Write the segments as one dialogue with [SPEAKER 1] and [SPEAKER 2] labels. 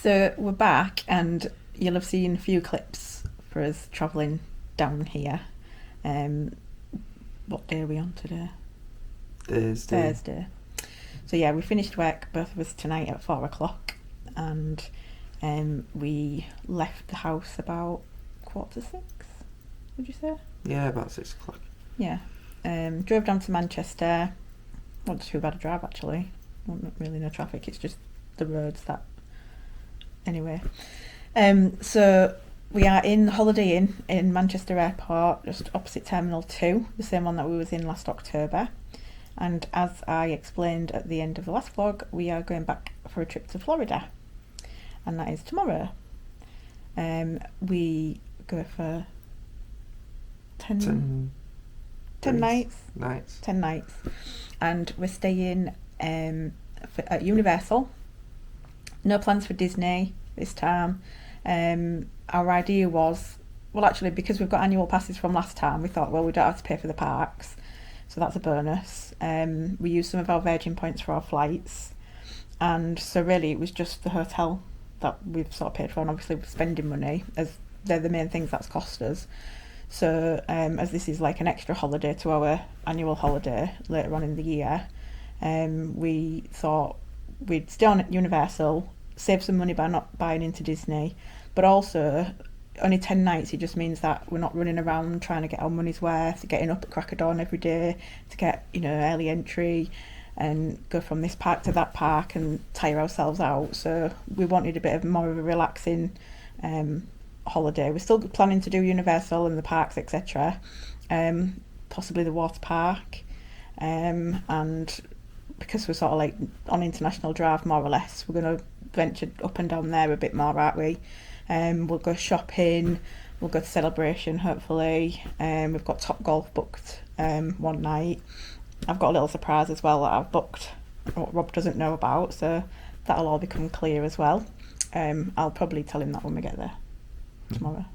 [SPEAKER 1] So we're back, and you'll have seen a few clips for us travelling down here. What day are we on today? Thursday. So yeah, we finished work, both of us, tonight at 4 o'clock, and we left the house about 5:45, would you say?
[SPEAKER 2] Yeah, about 6 o'clock.
[SPEAKER 1] Yeah. Drove down to Manchester. Not too bad a drive, actually. Not really no traffic, it's just the roads that... Anyway. So we are in Holiday Inn in Manchester Airport, just opposite Terminal 2, the same one that we was in last October. And as I explained at the end of the last vlog, we are going back for a trip to Florida. And that is tomorrow. We go for 10 nights. 10 nights. And we're staying at Universal. No plans for Disney this time. Our idea was, well, actually, because we've got annual passes from last time, we thought, well, we don't have to pay for the parks, so that's a bonus. We used some of our Virgin points for our flights, and so really it was just the hotel that we've sort of paid for, and obviously we're spending money, as they're the main things that's cost us. So as this is like an extra holiday to our annual holiday later on in the year, we thought we'd stay on at Universal, save some money by not buying into Disney, but also only 10 nights, it just means that we're not running around trying to get our money's worth, getting up at crack of dawn every day to get, early entry and go from this park to that park and tire ourselves out. So we wanted a bit of more of a relaxing holiday. We're still planning to do Universal and the parks, etc., possibly the water park, and because we're sort of like on international drive more or less, we're going to venture up and down there a bit more, aren't we? We'll go shopping, we'll go to Celebration hopefully. We've got Top Golf booked one night. I've got a little surprise as well that I've booked, what Rob doesn't know about, so that'll all become clear as well. I'll probably tell him that when we get there tomorrow.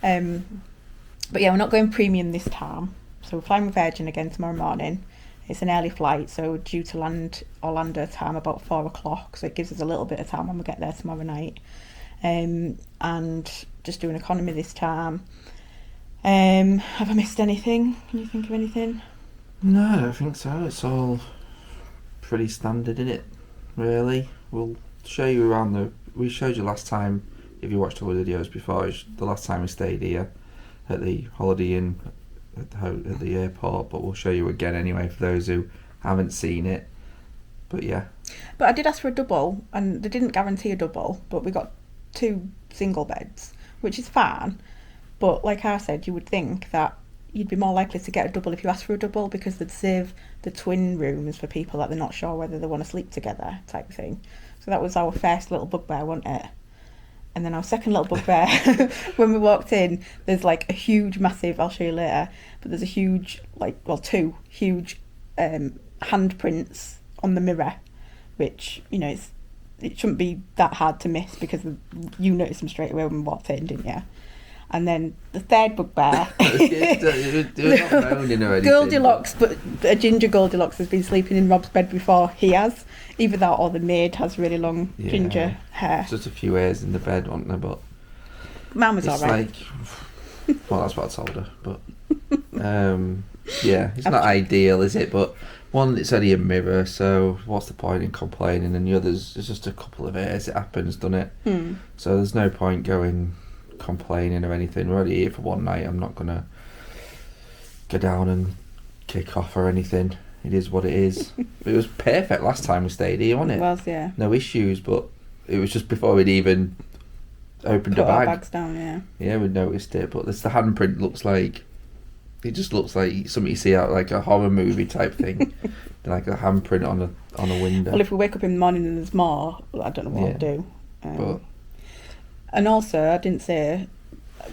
[SPEAKER 1] But yeah, we're not going premium this time, so we're flying with Virgin again tomorrow morning. It's an early flight, so we're due to land Orlando time about 4 o'clock, so it gives us a little bit of time when we get there tomorrow night. And just doing economy this time. Have I missed anything? Can you think of anything?
[SPEAKER 2] No, I don't think so. It's all pretty standard, isn't it? Really. We'll show you around we showed you last time, if you watched all the videos before, the last time we stayed here at the Holiday Inn at the airport, but we'll show you again anyway for those who haven't seen it. But yeah.
[SPEAKER 1] But I did ask for a double, and they didn't guarantee a double, but we got 2 single beds, which is fine. But like I said, you would think that you'd be more likely to get a double if you ask for a double, because they'd save the twin rooms for people that they're not sure whether they want to sleep together type of thing. So that was our first little bugbear, wasn't it? And then our second little bugbear, when we walked in, there's like a huge, massive, I'll show you later, but there's a huge, 2 huge handprints on the mirror, which, it shouldn't be that hard to miss, because you noticed them straight away when we walked in, didn't you? And then the third bugbear, Goldilocks, but a ginger Goldilocks has been sleeping in Rob's bed before he has. Either that or the maid has really long ginger hair.
[SPEAKER 2] Just a few hairs in the bed, wasn't there? But
[SPEAKER 1] Mum was alright.
[SPEAKER 2] Well, that's what I told her. But yeah, it's not ideal, is it? But one, it's only a mirror, so what's the point in complaining? And the others, it's just a couple of hairs. It happens, doesn't it? So there's no point going complaining or anything. We're only here for one night. I'm not gonna go down and kick off or anything. It is what it is. It was perfect last time we stayed here, wasn't it?
[SPEAKER 1] It was, yeah.
[SPEAKER 2] No issues, but it was just before we'd even opened a bag.
[SPEAKER 1] Our bags down, yeah.
[SPEAKER 2] Yeah, we noticed it, but the handprint looks like, it just looks like something you see out like a horror movie type thing. Like a handprint on a window.
[SPEAKER 1] Well, if we wake up in the morning and there's more, I don't know what I'll do. And also, I didn't say,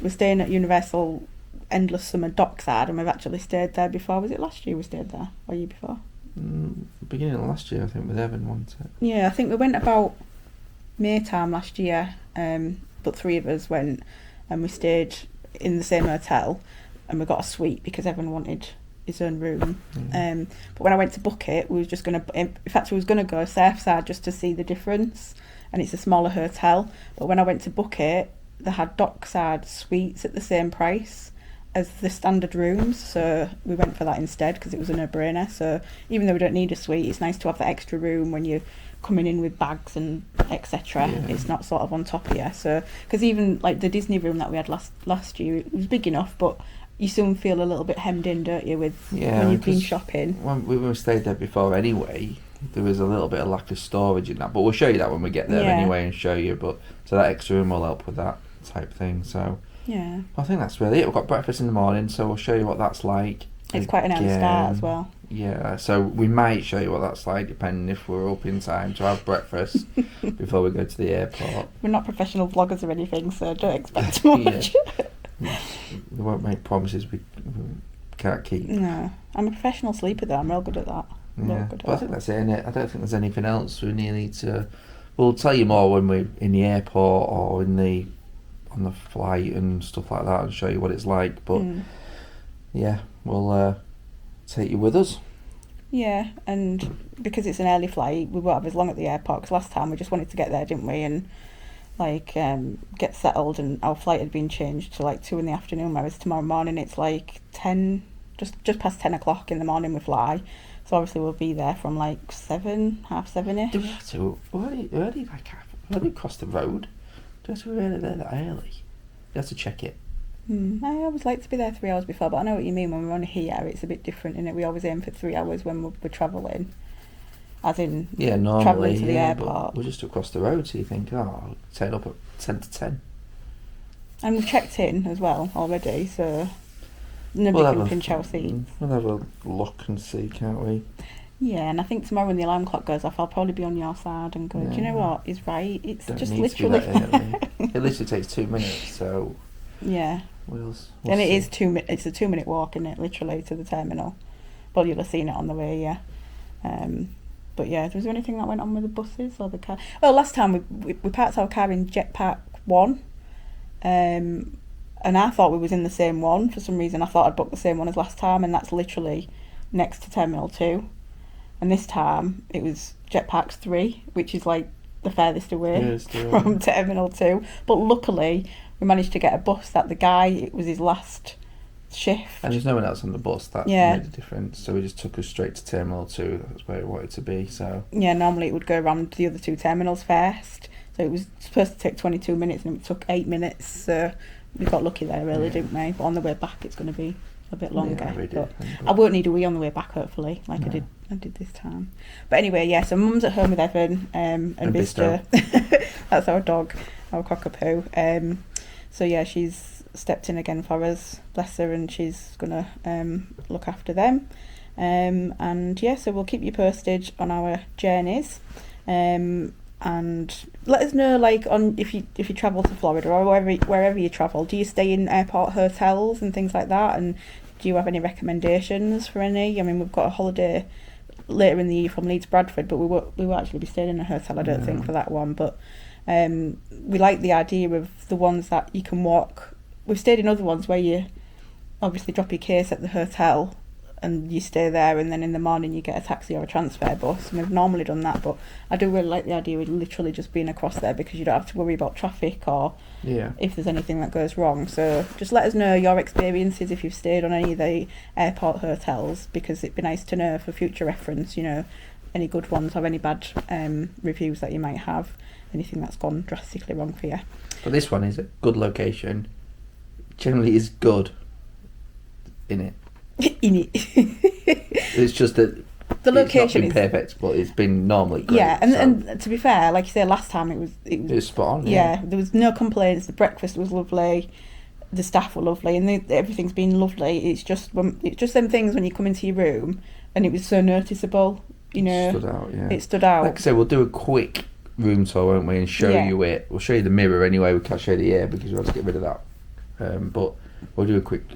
[SPEAKER 1] we're staying at Universal Endless Summer Dockside, and we've actually stayed there before. Was it last year we stayed there, or year before?
[SPEAKER 2] Beginning of last year, I think, with Evan, wasn't it?
[SPEAKER 1] Yeah, I think we went about May time last year, but 3 of us went, and we stayed in the same hotel, and we got a suite because Evan wanted his own room. But when I went to book it, we was just going to, in fact we was going to go Surfside just to see the difference, and it's a smaller hotel. But when I went to book it, they had dockside suites at the same price as the standard rooms, so we went for that instead because it was a no-brainer. So even though we don't need a suite, it's nice to have the extra room when you're coming in with bags and etc. It's not sort of on top of you. So because even like the Disney room that we had last year, it was big enough, but you soon feel a little bit hemmed in, don't you, with when you've been shopping.
[SPEAKER 2] When we stayed there before anyway, there was a little bit of lack of storage in that, but we'll show you that when we get there anyway and show you. But so that extra room will help with that type thing. So
[SPEAKER 1] yeah,
[SPEAKER 2] I think that's really it. We've got breakfast in the morning, so we'll show you what that's like.
[SPEAKER 1] It's quite an early start as well.
[SPEAKER 2] Yeah, so we might show you what that's like depending if we're up in time to have breakfast before we go to the airport.
[SPEAKER 1] We're not professional vloggers or anything, so don't expect much.
[SPEAKER 2] We won't make promises we can't keep.
[SPEAKER 1] No, I'm a professional sleeper though. I'm real good at that.
[SPEAKER 2] But I think that's it, innit? I don't think there's anything else we need to. We'll tell you more when we're in the airport or on the flight and stuff like that, and show you what it's like. But yeah, we'll take you with us.
[SPEAKER 1] Yeah, and because it's an early flight, we won't have as long at the airport. Because last time we just wanted to get there, didn't we? And like get settled, and our flight had been changed to like 2 PM, whereas tomorrow morning it's like 10, just past 10 o'clock in the morning we fly. So obviously we'll be there from like 7, half 7ish.
[SPEAKER 2] Do we have to early across the road? Do we have to be really there that early? You have to check it.
[SPEAKER 1] I always like to be there 3 hours before, but I know what you mean. When we're on here, it's a bit different, innit? We always aim for 3 hours when we're travelling, as in
[SPEAKER 2] normally
[SPEAKER 1] travelling to the airport.
[SPEAKER 2] We're just across the road, so you think, I'll turn up at 10 to 10.
[SPEAKER 1] And we've checked in as well already, so nobody can pinch our seats.
[SPEAKER 2] We'll have a look and see, can't we?
[SPEAKER 1] Yeah, and I think tomorrow when the alarm clock goes off, I'll probably be on your side and go, do you know what? He's right. It's
[SPEAKER 2] Don't
[SPEAKER 1] just
[SPEAKER 2] need
[SPEAKER 1] literally.
[SPEAKER 2] To be that early. It literally takes 2 minutes, so.
[SPEAKER 1] Yeah.
[SPEAKER 2] We'll
[SPEAKER 1] and it
[SPEAKER 2] see.
[SPEAKER 1] is 2 minutes. It's a 2 minute walk, isn't it? Literally to the terminal. Well, you'll have seen it on the way, yeah. But yeah, was there anything that went on with the buses or the car? Well, last time we parked our car in Jet Park 1, and I thought we was in the same one for some reason. I thought I'd booked the same one as last time, and that's literally next to Terminal 2. And this time it was Jet Parks 3, which is like the furthest away from Terminal 2. But luckily we managed to get a bus that the guy, it was his last shift. And
[SPEAKER 2] there's no one else on the bus, that made a difference. So we just took us straight to Terminal 2, that's where we wanted to be. So
[SPEAKER 1] yeah, normally it would go around the other 2 terminals first. So it was supposed to take 22 minutes and it took 8 minutes. So we got lucky there really, didn't we? But on the way back it's going to be a bit longer. But I won't need a wee on the way back, hopefully, like I did this time. But anyway, yeah, so Mum's at home with Evan and Bisto. That's our dog, our cockapoo. So yeah, she's stepped in again for us, bless her, and she's gonna look after them. And yeah, so we'll keep you posted on our journeys. And let us know, like, on if you travel to Florida or wherever you travel, do you stay in airport hotels and things like that? And do you have any recommendations for any? I mean, we've got a holiday later in the year from Leeds Bradford, but we will actually be staying in a hotel, I don't think, for that one. But we like the idea of the ones that you can walk. We've stayed in other ones where you obviously drop your case at the hotel and you stay there, and then in the morning you get a taxi or a transfer bus. And we've normally done that, but I do really like the idea of literally just being across there, because you don't have to worry about traffic or if there's anything that goes wrong. So just let us know your experiences if you've stayed on any of the airport hotels, because it'd be nice to know for future reference, you know, any good ones or any bad reviews that you might have, anything that's gone drastically wrong for you.
[SPEAKER 2] But this one is a good location, generally is good in it. It's just that
[SPEAKER 1] the location
[SPEAKER 2] is perfect, but it's been normally great.
[SPEAKER 1] Yeah, and to be fair, like you said, last time it was
[SPEAKER 2] spot on.
[SPEAKER 1] Yeah, there was no complaints. The breakfast was lovely, the staff were lovely, and everything's been lovely. It's just them things when you come into your room, and it was so noticeable. You know,
[SPEAKER 2] it stood out. Yeah,
[SPEAKER 1] it stood out.
[SPEAKER 2] Like I say, we'll do a quick room tour, won't we, and show you it. We'll show you the mirror anyway. We can't show you the hair because we have to get rid of that. But we'll do a quick. It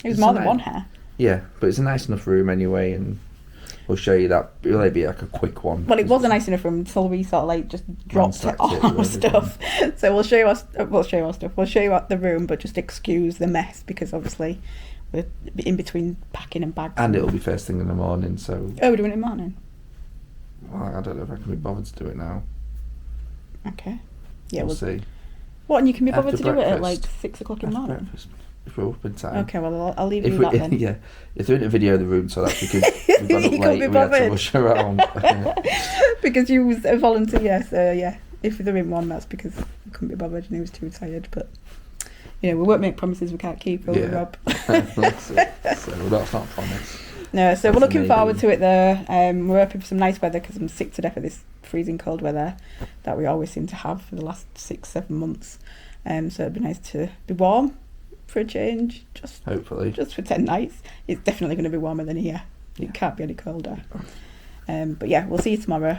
[SPEAKER 2] was
[SPEAKER 1] more than one hair.
[SPEAKER 2] Yeah, but it's a nice enough room anyway, and we'll show you that. It'll be like a quick one.
[SPEAKER 1] Well, it was a nice enough room until we sort of like just dropped all our stuff. So we'll show you our stuff. We'll show you out the room, but just excuse the mess, because obviously we're in between packing and bags.
[SPEAKER 2] And it'll be first thing in the morning, so.
[SPEAKER 1] Oh, we're doing it in the morning?
[SPEAKER 2] Well, I don't know if I can be bothered to do it now.
[SPEAKER 1] Okay. Yeah,
[SPEAKER 2] we'll see.
[SPEAKER 1] What, and you can be bothered
[SPEAKER 2] After
[SPEAKER 1] to do it at
[SPEAKER 2] breakfast.
[SPEAKER 1] like 6 o'clock in the morning?
[SPEAKER 2] Breakfast, if we're up in time.
[SPEAKER 1] Okay, well, I'll leave you that then.
[SPEAKER 2] Yeah, if they're in a video of the room, so that's because we got up
[SPEAKER 1] You can't
[SPEAKER 2] late
[SPEAKER 1] be
[SPEAKER 2] and we had to
[SPEAKER 1] bothered.
[SPEAKER 2] rush around.
[SPEAKER 1] Because you was a volunteer, so yeah. If they're in one, that's because we couldn't be bothered and he was too tired. But, you know, we won't make promises we can't keep, will we, Rob?
[SPEAKER 2] That's it. So that's not a promise.
[SPEAKER 1] No, so
[SPEAKER 2] That's
[SPEAKER 1] we're looking
[SPEAKER 2] maybe.
[SPEAKER 1] forward to it there. We're hoping for some nice weather because I'm sick to death of this freezing cold weather that we always seem to have for the last 6-7 months. So it'd be nice to be warm for a change,
[SPEAKER 2] Hopefully.
[SPEAKER 1] just for 10 nights. It's definitely going to be warmer than here. It can't be any colder. But yeah, we'll see you tomorrow.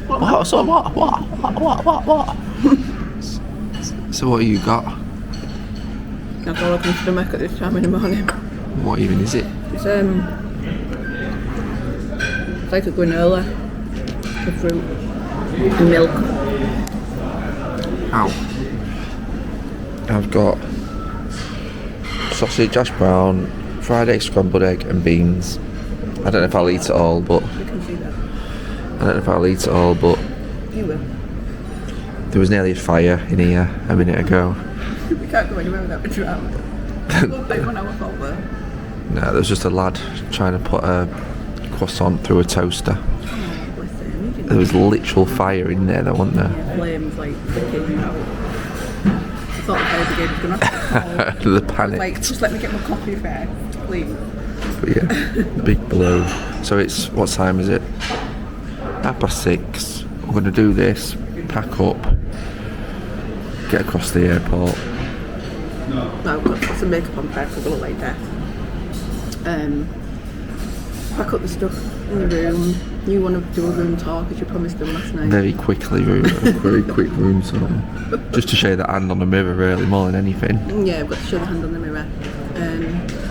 [SPEAKER 2] What? So what? So what have you got?
[SPEAKER 1] That's all I can stomach at this time in the morning.
[SPEAKER 2] What even is it?
[SPEAKER 1] It's like a granola with fruit and milk.
[SPEAKER 2] Ow. I've got sausage, hash brown, fried egg, scrambled egg and beans. I don't know if I'll eat it all, but
[SPEAKER 1] You can see that. You will.
[SPEAKER 2] There was nearly a fire in here a minute ago.
[SPEAKER 1] We can't go anywhere without a drum. We'll play 1 hour over.
[SPEAKER 2] No, there was just a lad trying to put a croissant through a toaster.
[SPEAKER 1] Oh, bless him.
[SPEAKER 2] There was literal fire in there, though, wasn't there?
[SPEAKER 1] Yeah, flames like freaking out. I thought the fire brigade was going to have to
[SPEAKER 2] The panic.
[SPEAKER 1] like, just let me get my coffee first, please.
[SPEAKER 2] But yeah, big blow. So it's, what time is it? 6:30. We're going to do this, pack up, get across the airport.
[SPEAKER 1] No, I've got some makeup on first, so I look like death. Pack up the stuff in the room. You want to do a room tour because you promised them last night.
[SPEAKER 2] Very quick room tour. Just to show the hand on the mirror, really, more than anything.
[SPEAKER 1] Yeah, I've got to show the hand on the mirror.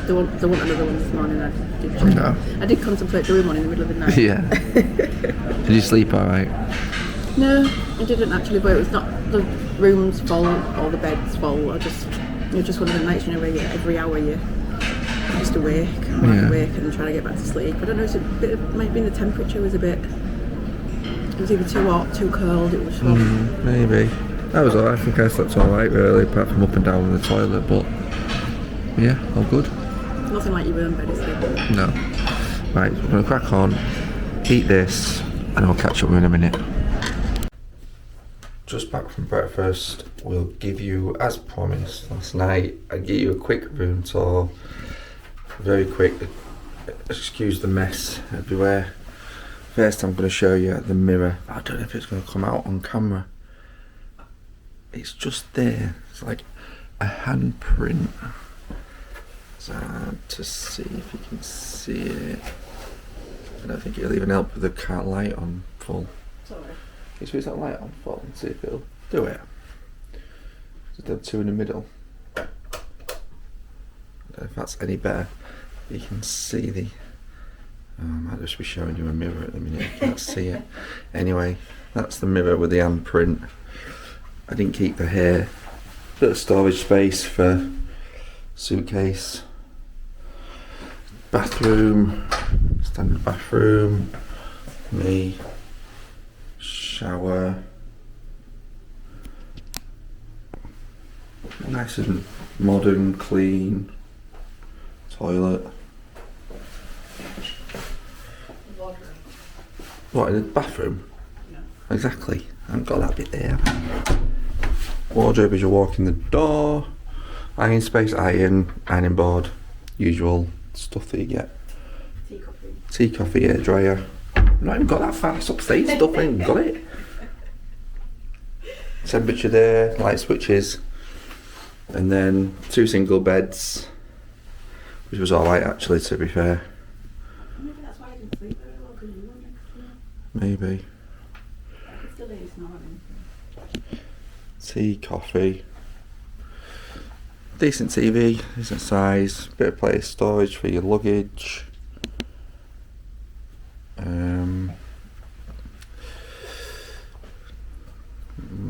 [SPEAKER 1] They want another one this morning. I did contemplate doing one in the middle of the night.
[SPEAKER 2] Yeah. Did you sleep alright?
[SPEAKER 1] No, I didn't actually, but it was not the room's fault or the bed's fault. It was just one of the nights, you know, where every hour you're just awake and trying to get back to sleep. I don't know, maybe the temperature was a bit, it was either too hot, too cold, it was
[SPEAKER 2] Maybe. That was alright. I think I slept alright, really, apart from up and down in the toilet, but yeah, all good.
[SPEAKER 1] Nothing like your own bed, is it?
[SPEAKER 2] No. Right, we're going to crack on, eat this, and I'll catch up with you in a minute. Just back from breakfast, we'll give you, as promised last night, I'll give you a quick room tour. Very quick, excuse the mess everywhere. First I'm going to show you the mirror. I don't know if it's going to come out on camera. It's just there, it's like a handprint. It's hard to see if you can see it. I don't think it'll even help with the car light on full.
[SPEAKER 1] Sorry.
[SPEAKER 2] Can you switch that light on full and see if it'll do it? Just have two in the middle. I don't know if that's any better. You can see the... I might just be showing you a mirror at the minute, you can't see it. Anyway, that's the mirror with the handprint. I didn't keep the hair. Bit of storage space for suitcase. Bathroom, standard bathroom. Me. Shower. Nice and modern, clean. Toilet. What, in the bathroom?
[SPEAKER 1] No.
[SPEAKER 2] Exactly. I haven't got that bit there. Wardrobe as you walk in the door. Iron space, ironing board. Usual stuff that you get. Tea, coffee, air dryer. I've not even got that far. It's upstairs stuff, I ain't got it. Temperature there, light switches. And then 2 single beds. Which was alright actually, to be fair.
[SPEAKER 1] Maybe that's why I didn't sleep very well, because you wondered.
[SPEAKER 2] Maybe.
[SPEAKER 1] I could still hear you snoring.
[SPEAKER 2] Tea, coffee. Decent TV, decent size. Bit of place storage for your luggage.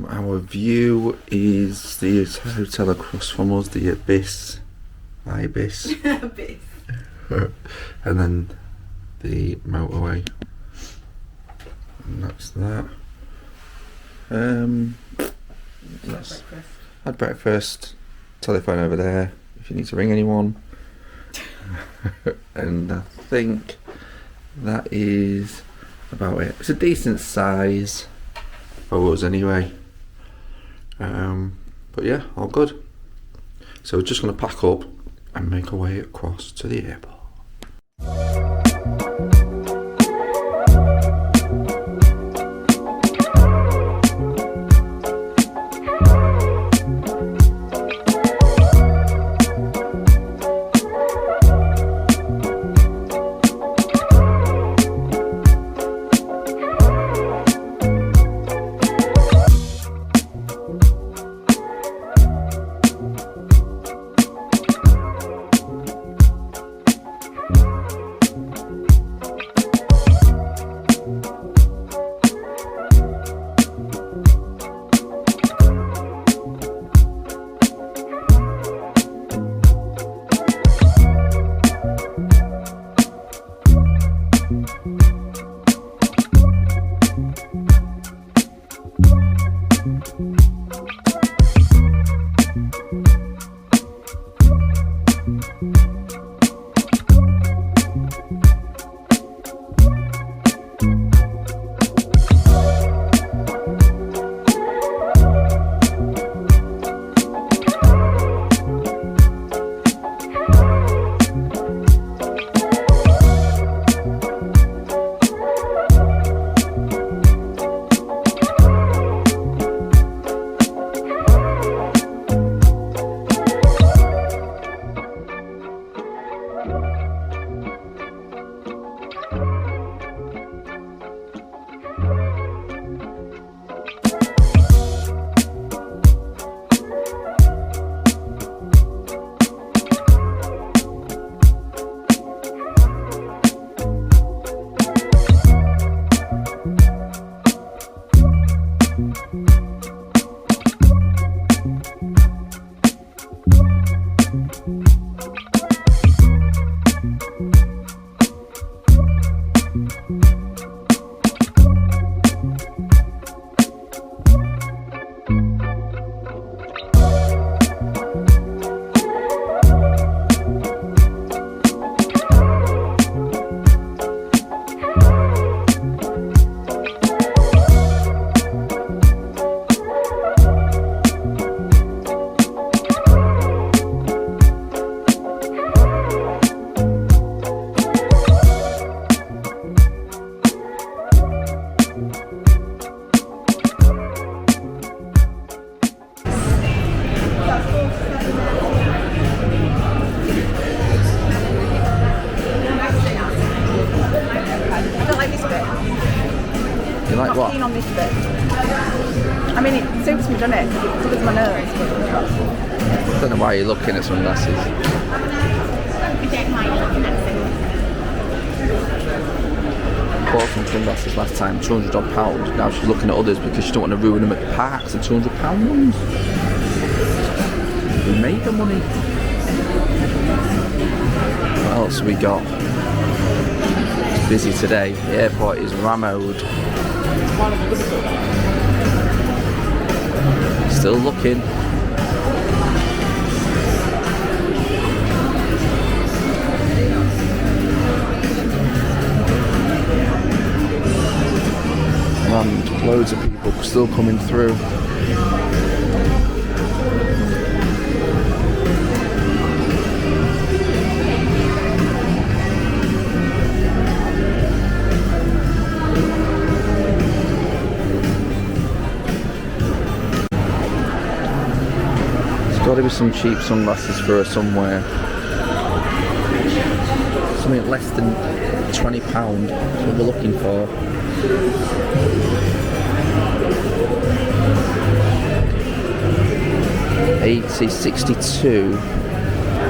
[SPEAKER 2] Our view is the hotel across from us, the Ibis.
[SPEAKER 1] Abyss.
[SPEAKER 2] And then the motorway. And that's that. Had breakfast. Telephone over there if you need to ring anyone. And I think that is about it. It's a decent size for us anyway. But yeah, all good. So we're just going to pack up and make our way across to the airport.
[SPEAKER 1] You like what? I'm not keen on this bit. I mean, it suits me, doesn't it? It tickles my nose.
[SPEAKER 2] I don't know why you're looking at sunglasses.
[SPEAKER 1] I don't mind looking at them.
[SPEAKER 2] Bought some sunglasses last time, £200. Now she's looking at others because she don't want to ruin them at the parks, the £200 ones. We made the money. What else we got? It's busy today. The airport is rammed. Still looking. And loads of people still coming through. There's got to be some cheap sunglasses for her somewhere. Something less than £20, that's what we're looking for. $80, $62.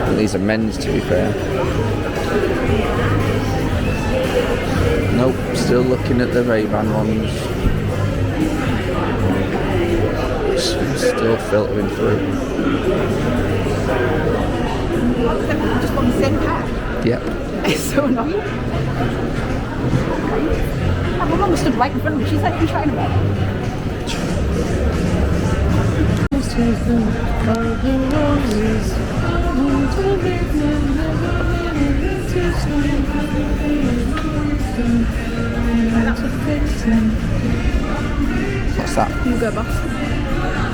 [SPEAKER 2] And these are men's, to be fair. Nope, still looking at the Ray-Ban ones. Still filtering through.
[SPEAKER 1] Just want the same pack?
[SPEAKER 2] Yep.
[SPEAKER 1] It's so annoying. My mum stood right in front of me. She's not even trying about it.
[SPEAKER 2] What's that?
[SPEAKER 1] Hugo Boss.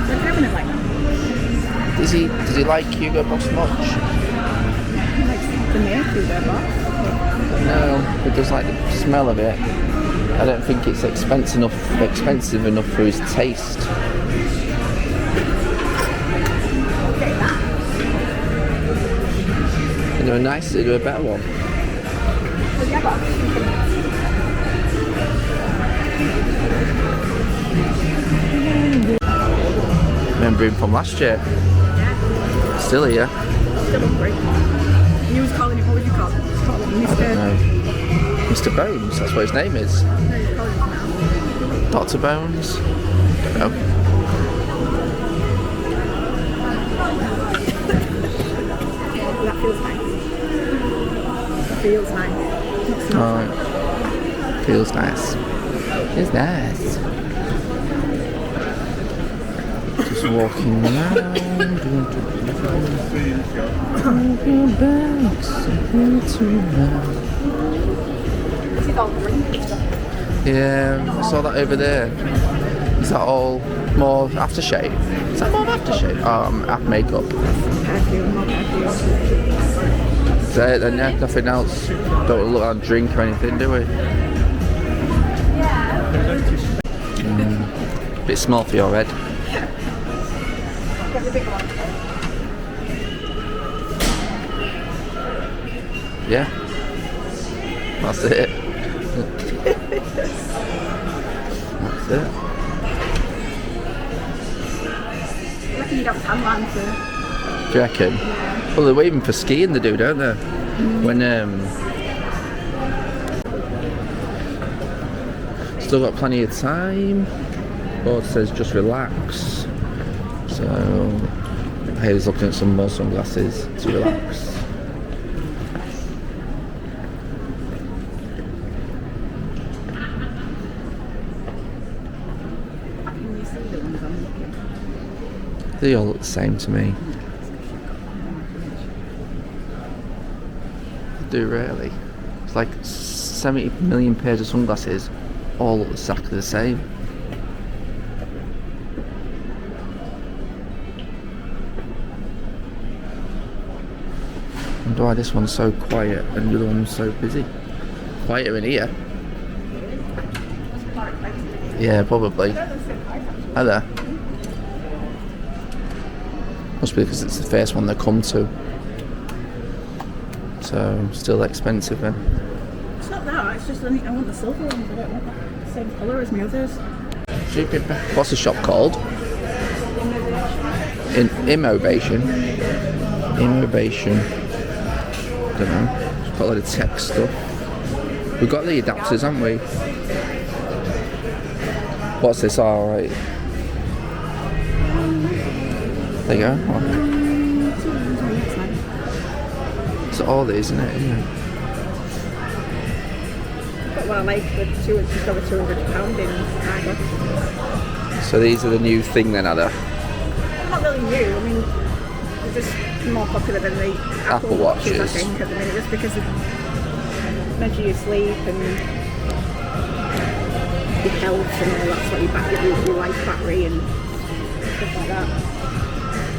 [SPEAKER 1] They're having it like that.
[SPEAKER 2] Does he like Hugo Boss much?
[SPEAKER 1] He likes the name Hugo Boss.
[SPEAKER 2] No, he does like the smell of it. I don't think it's expensive enough for his taste. Is there a nicer, is there a better one? Remember him from last year?
[SPEAKER 1] Yeah.
[SPEAKER 2] Still here?
[SPEAKER 1] Still hungry. He was calling it, what would you call it? Mr.
[SPEAKER 2] I don't know. Mr. Bones, that's what his name is.
[SPEAKER 1] No, he's calling it now.
[SPEAKER 2] Dr. Bones? Don't know.
[SPEAKER 1] That feels nice. That feels nice.
[SPEAKER 2] Alright. Feels nice. Feels nice. Just walking around. Yeah, I saw that over there. Is that all more aftershave? Is that more aftershave? Makeup. Is that it then? Yeah, nothing else. Don't look on drink or anything, do we? Bit small for your head. Yeah. That's it. That's it.
[SPEAKER 1] I reckon you'd have tan lines there.
[SPEAKER 2] Do you reckon? Yeah. Well, they're waiting for skiing, they do, don't they? When still got plenty of time. Board says just relax. So Haley's looking at some more sunglasses to relax. They all look the same to me. They do really. It's like 70 million pairs of sunglasses, all look exactly the same. I wonder why this one's so quiet and the other one's so busy. Quieter in here. Yeah, probably. Are there? Must be because it's the first one they come to. So, still expensive then.
[SPEAKER 1] It's not that, it's just I want the silver ones. I don't want the same colour as my others.
[SPEAKER 2] What's the shop called? Immobation. Immobation. I don't know. It's got a lot of tech stuff. We've got the adapters, haven't we? What's this? Alright. There you go. It's all these, isn't it? Yeah.
[SPEAKER 1] Got one I like with just over £200 in Tiger.
[SPEAKER 2] So these are the new thing then, are they?
[SPEAKER 1] Not really new, I mean, they're just more popular than the Apple Watches, I think, at the minute, just because of measure your sleep and your health and all that sort of your life battery and stuff like that.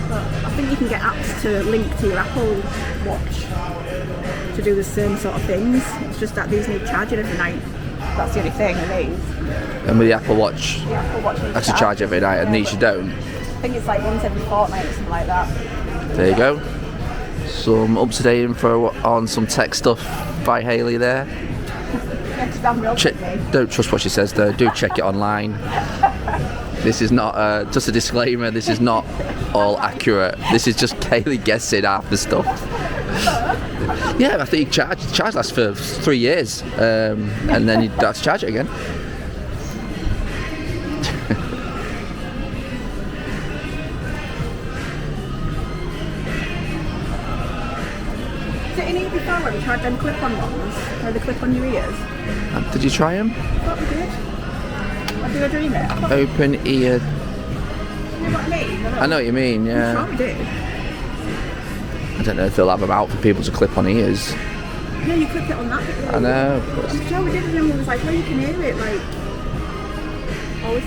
[SPEAKER 1] But I think you can get apps to link to your Apple Watch to do the same sort of things. It's just that these need charging every night. That's the only thing with these.
[SPEAKER 2] And with the Apple Watch,
[SPEAKER 1] needs
[SPEAKER 2] to charge every night, and these you don't.
[SPEAKER 1] I think it's like once every fortnight or something like that.
[SPEAKER 2] There you go. Some up-to-date info on some tech stuff by Hayley there. Don't trust what she says though, do check it online. This is not, just a disclaimer, this is not all accurate. This is just Hayley guessing half the stuff. Yeah, I think charge lasts for 3 years, and then you have to charge it again.
[SPEAKER 1] Is it in before when we tried them clip-on ones, where they clip on your ears.
[SPEAKER 2] Did you try them?
[SPEAKER 1] I thought we did. Or did I dream it?
[SPEAKER 2] Open ear.
[SPEAKER 1] You know what I mean?
[SPEAKER 2] I know what you mean, yeah.
[SPEAKER 1] I'm sure we did.
[SPEAKER 2] I don't know if they'll have them out for people to clip on ears.
[SPEAKER 1] Yeah, you clip it on that bit.
[SPEAKER 2] I know. But...
[SPEAKER 1] I'm sure we did, and then we was like, well, you can hear it, like... Always.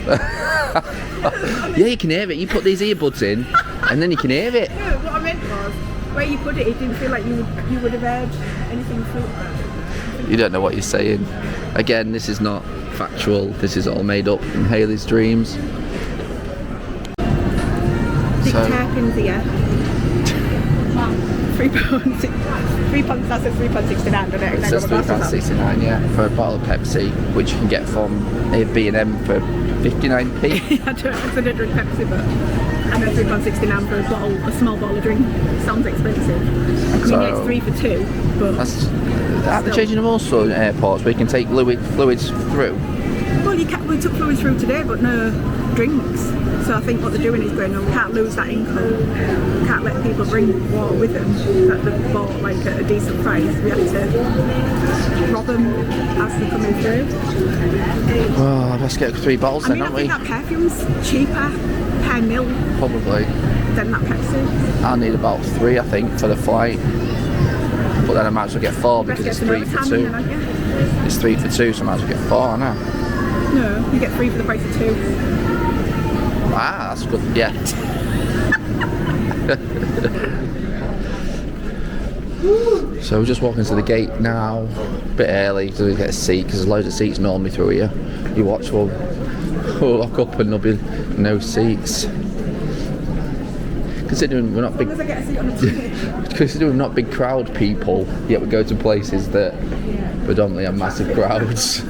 [SPEAKER 2] Yeah, you can hear it. You put these earbuds in, and then you can hear it.
[SPEAKER 1] No, what I meant was, where you put it, it didn't feel like you would have heard anything through.
[SPEAKER 2] You don't know what you're saying. Again, this is not factual. This is all made up in Hayley's dreams.
[SPEAKER 1] Big hairpins here. £3. That says £3.69, doesn't it?
[SPEAKER 2] It says £3.69, yeah, for a bottle of Pepsi, which you can get from B&M for 59p.
[SPEAKER 1] I don't drink Pepsi, but I know £3.69 for a small bottle of drink. Sounds expensive. I mean, yeah, it's 3 for 2, but
[SPEAKER 2] that's at the changing of all sorts of airports where you can take fluids through.
[SPEAKER 1] Well, we took fluids through today, but no drinks. So I think what they're doing is going, we can't lose that income. We can't let people bring water with them that they've bought like at a decent price. We have to rob them as they're coming through.
[SPEAKER 2] Oh, let's get 3 bottles then, aren't we?
[SPEAKER 1] I think that perfume's cheaper per mil.
[SPEAKER 2] Probably.
[SPEAKER 1] Than that Pepsi.
[SPEAKER 2] I'll need about 3, I think, for the flight. But then I might as well get 4 because it's 3 for 2. It's 3 for 2, so I might as well get 4, I know.
[SPEAKER 1] No, you get 3 for the price of 2.
[SPEAKER 2] Ah, that's good, yeah. So we're just walking to the gate now, a bit early so we get a seat because there's loads of seats normally through here. You watch one, we'll lock up and there'll be no seats. Considering we're not big, considering we're not big crowd people, yet we go to places that predominantly have massive crowds.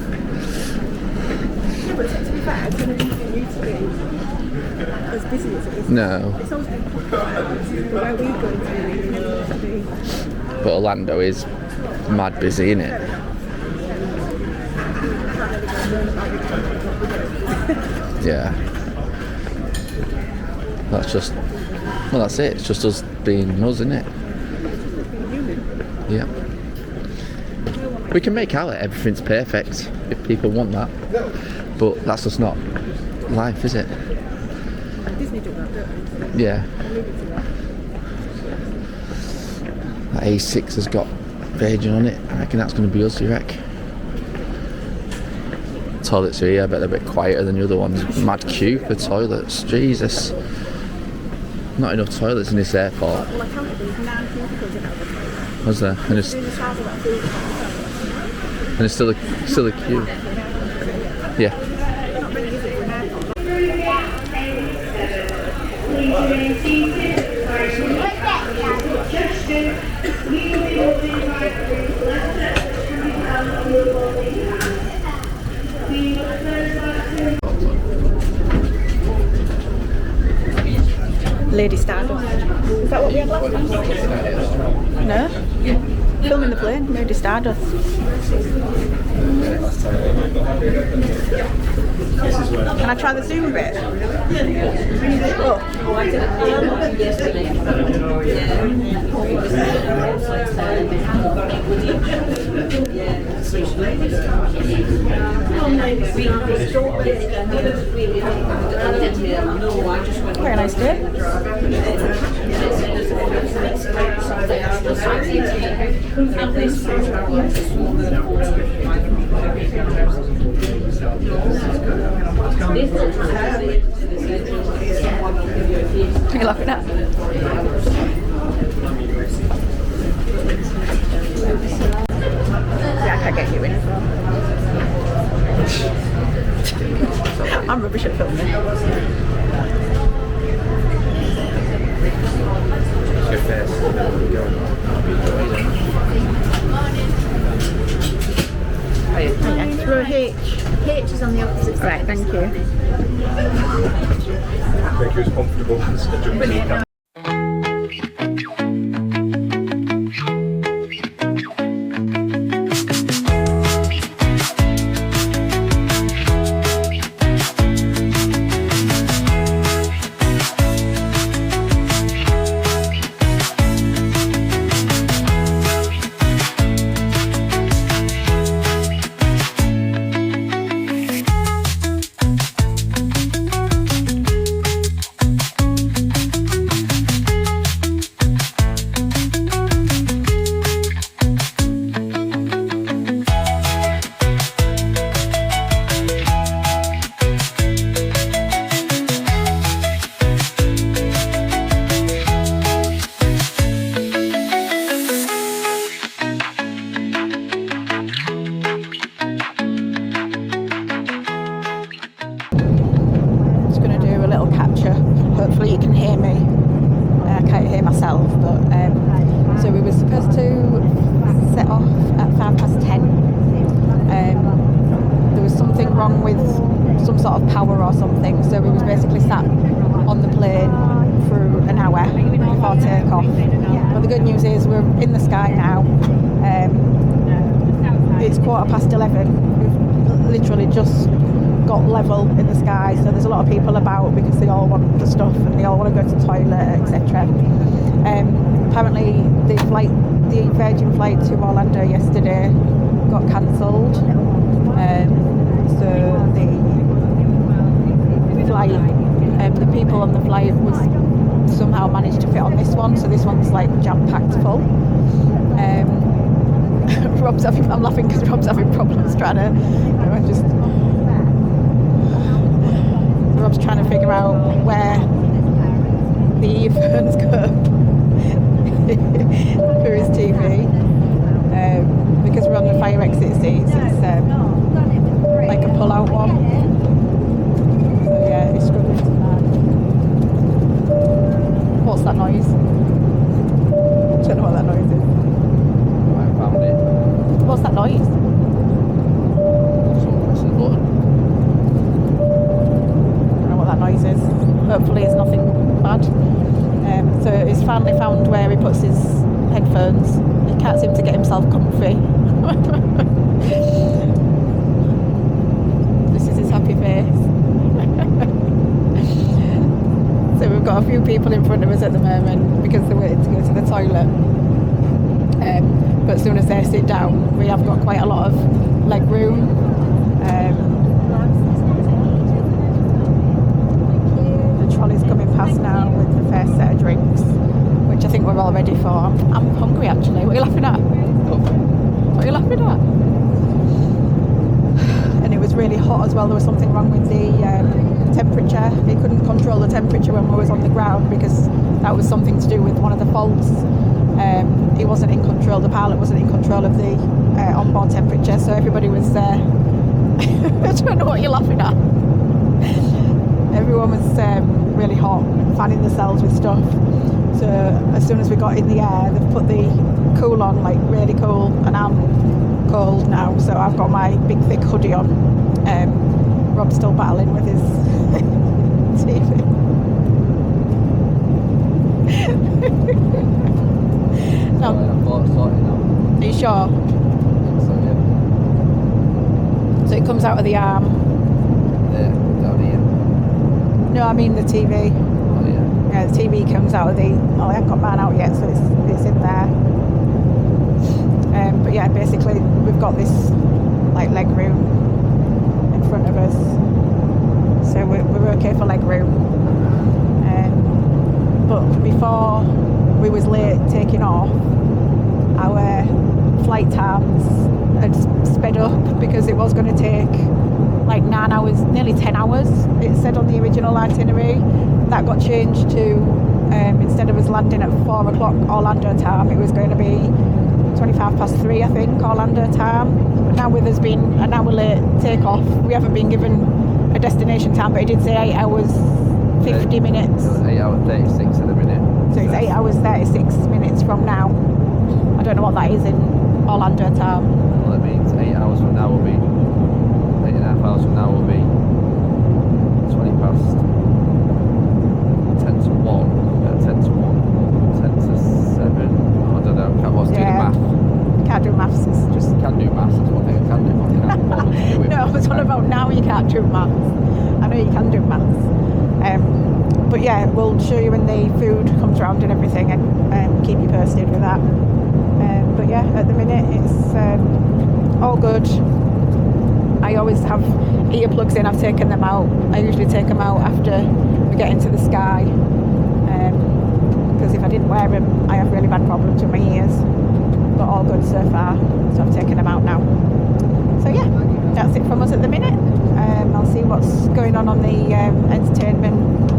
[SPEAKER 1] As busy as it is.
[SPEAKER 2] No.
[SPEAKER 1] It's always where we go to.
[SPEAKER 2] But Orlando is mad busy, isn't it? Yeah. That's just, well, that's it. It's just us being us, isn't it? Yeah. We can make out that everything's perfect if people want that, but that's just not life, is it?
[SPEAKER 1] Disney do that, don't they?
[SPEAKER 2] Yeah. That A6 has got Virgin on it. I reckon that's going to be us, you reckon? Toilets are here, I bet they're a bit quieter than the other ones. Mad queue for toilets, Jesus. Not enough toilets in this airport.
[SPEAKER 1] Well, I counted these 9 cubicles in that.
[SPEAKER 2] Was there? And it's still a queue. Yeah.
[SPEAKER 1] Not really, is it, for an airport? Lady Stardust. Is that what we had last time? No? Filming the plane, Lady Stardust. Can I try the Zoom bit? Oh. Very nice day. What are you laughing at? Yeah, I can't get you in as well. I'm rubbish at filming.
[SPEAKER 2] Your face.
[SPEAKER 1] Row H.
[SPEAKER 3] H is on the opposite side.
[SPEAKER 1] Right, thank you.
[SPEAKER 4] Make you as comfortable as a jump.
[SPEAKER 1] myself, but so we were supposed to set off at 10:05. There was something wrong with some sort of power or something, so we was basically sat on the plane for an hour before takeoff. But the good news is we're in the sky now. It's 11:15. We've literally just got level in the sky, so there's a lot of people about because they all want the stuff and they all want to go to the toilet, etc. Apparently the Virgin flight to Orlando yesterday got cancelled, so the people on the flight was somehow managed to fit on this one, so this one's like jam-packed full. I'm laughing because Rob's having problems trying to, Rob's trying to figure out where the earphones go for his TV, because we're on the fire exit seats. It's like a pull-out one. So yeah, he's struggling to that. What's that noise? I don't know what that noise is.
[SPEAKER 2] I found it.
[SPEAKER 1] What's that noise?
[SPEAKER 2] Someone pressing the button.
[SPEAKER 1] I don't know what that noise is. Hopefully it's nothing bad. So he's finally found where he puts his headphones. He can't seem to get himself comfy. This is his happy face. So we've got a few people in front of us at the moment because they're waiting to go to the toilet. But as soon as they sit down, we have got quite a lot of leg room. The trolley's coming past now with the first set of drinks, which I think we're all ready for. I'm hungry actually. What are you laughing at? What are you laughing at? And it was really hot as well. There was something wrong with the temperature. He couldn't control the temperature when we was on the ground because that was something to do with one of the faults. He wasn't in control, the pilot wasn't in control of the onboard temperature, so everybody was I don't know what you're laughing at. Everyone was really hot, fanning themselves with stuff. So as soon as we got in the air, they've put the cool on, like really cool, and I'm cold now, so I've got my big thick hoodie on. Rob's still battling with his TV. No. Are you sure? So it comes out of the arm?
[SPEAKER 2] Yeah, down here.
[SPEAKER 1] No, I mean the TV.
[SPEAKER 2] Oh yeah.
[SPEAKER 1] Yeah, the TV comes out of the... Oh, I haven't got mine out yet, so it's in there. But yeah, basically we've got this like leg room in front of us. So we're okay for leg room. But before we was late taking off, our flight times had sped up because it was going to take like 9 hours, nearly 10 hours. It said on the original itinerary. That got changed to instead of us landing at 4 o'clock Orlando time, it was going to be 3:25, I think, Orlando time. But now with us being an hour late takeoff, we haven't been given a destination time, but it did say 8 hours 50 minutes.
[SPEAKER 2] So it's 8 hours 36 at the minute.
[SPEAKER 1] So it's 8 hours 36 minutes from now. I don't know what that is in Orlando time.
[SPEAKER 2] Well, it means 8 hours from now will be 8.5 hours from now will be 20 past 10 to 1, 10 to 1, 10 to 7. I don't know. I was doing the math.
[SPEAKER 1] Can't do maths. It's just
[SPEAKER 2] Can do maths. That's one thing I can do. But I can't bother to do it.
[SPEAKER 1] no, I was on about now. You can't do maths. I know you can do maths. But yeah, we'll show you when the food comes around and everything, and keep you posted with that. But yeah, at the minute it's all good. I always have earplugs in. I've taken them out. I usually take them out after we get into the sky, because if I didn't wear them, I have really bad problems with my ears. But all good so far, so I've taken them out now. So yeah, that's it from us at the minute. I'll see what's going on the entertainment,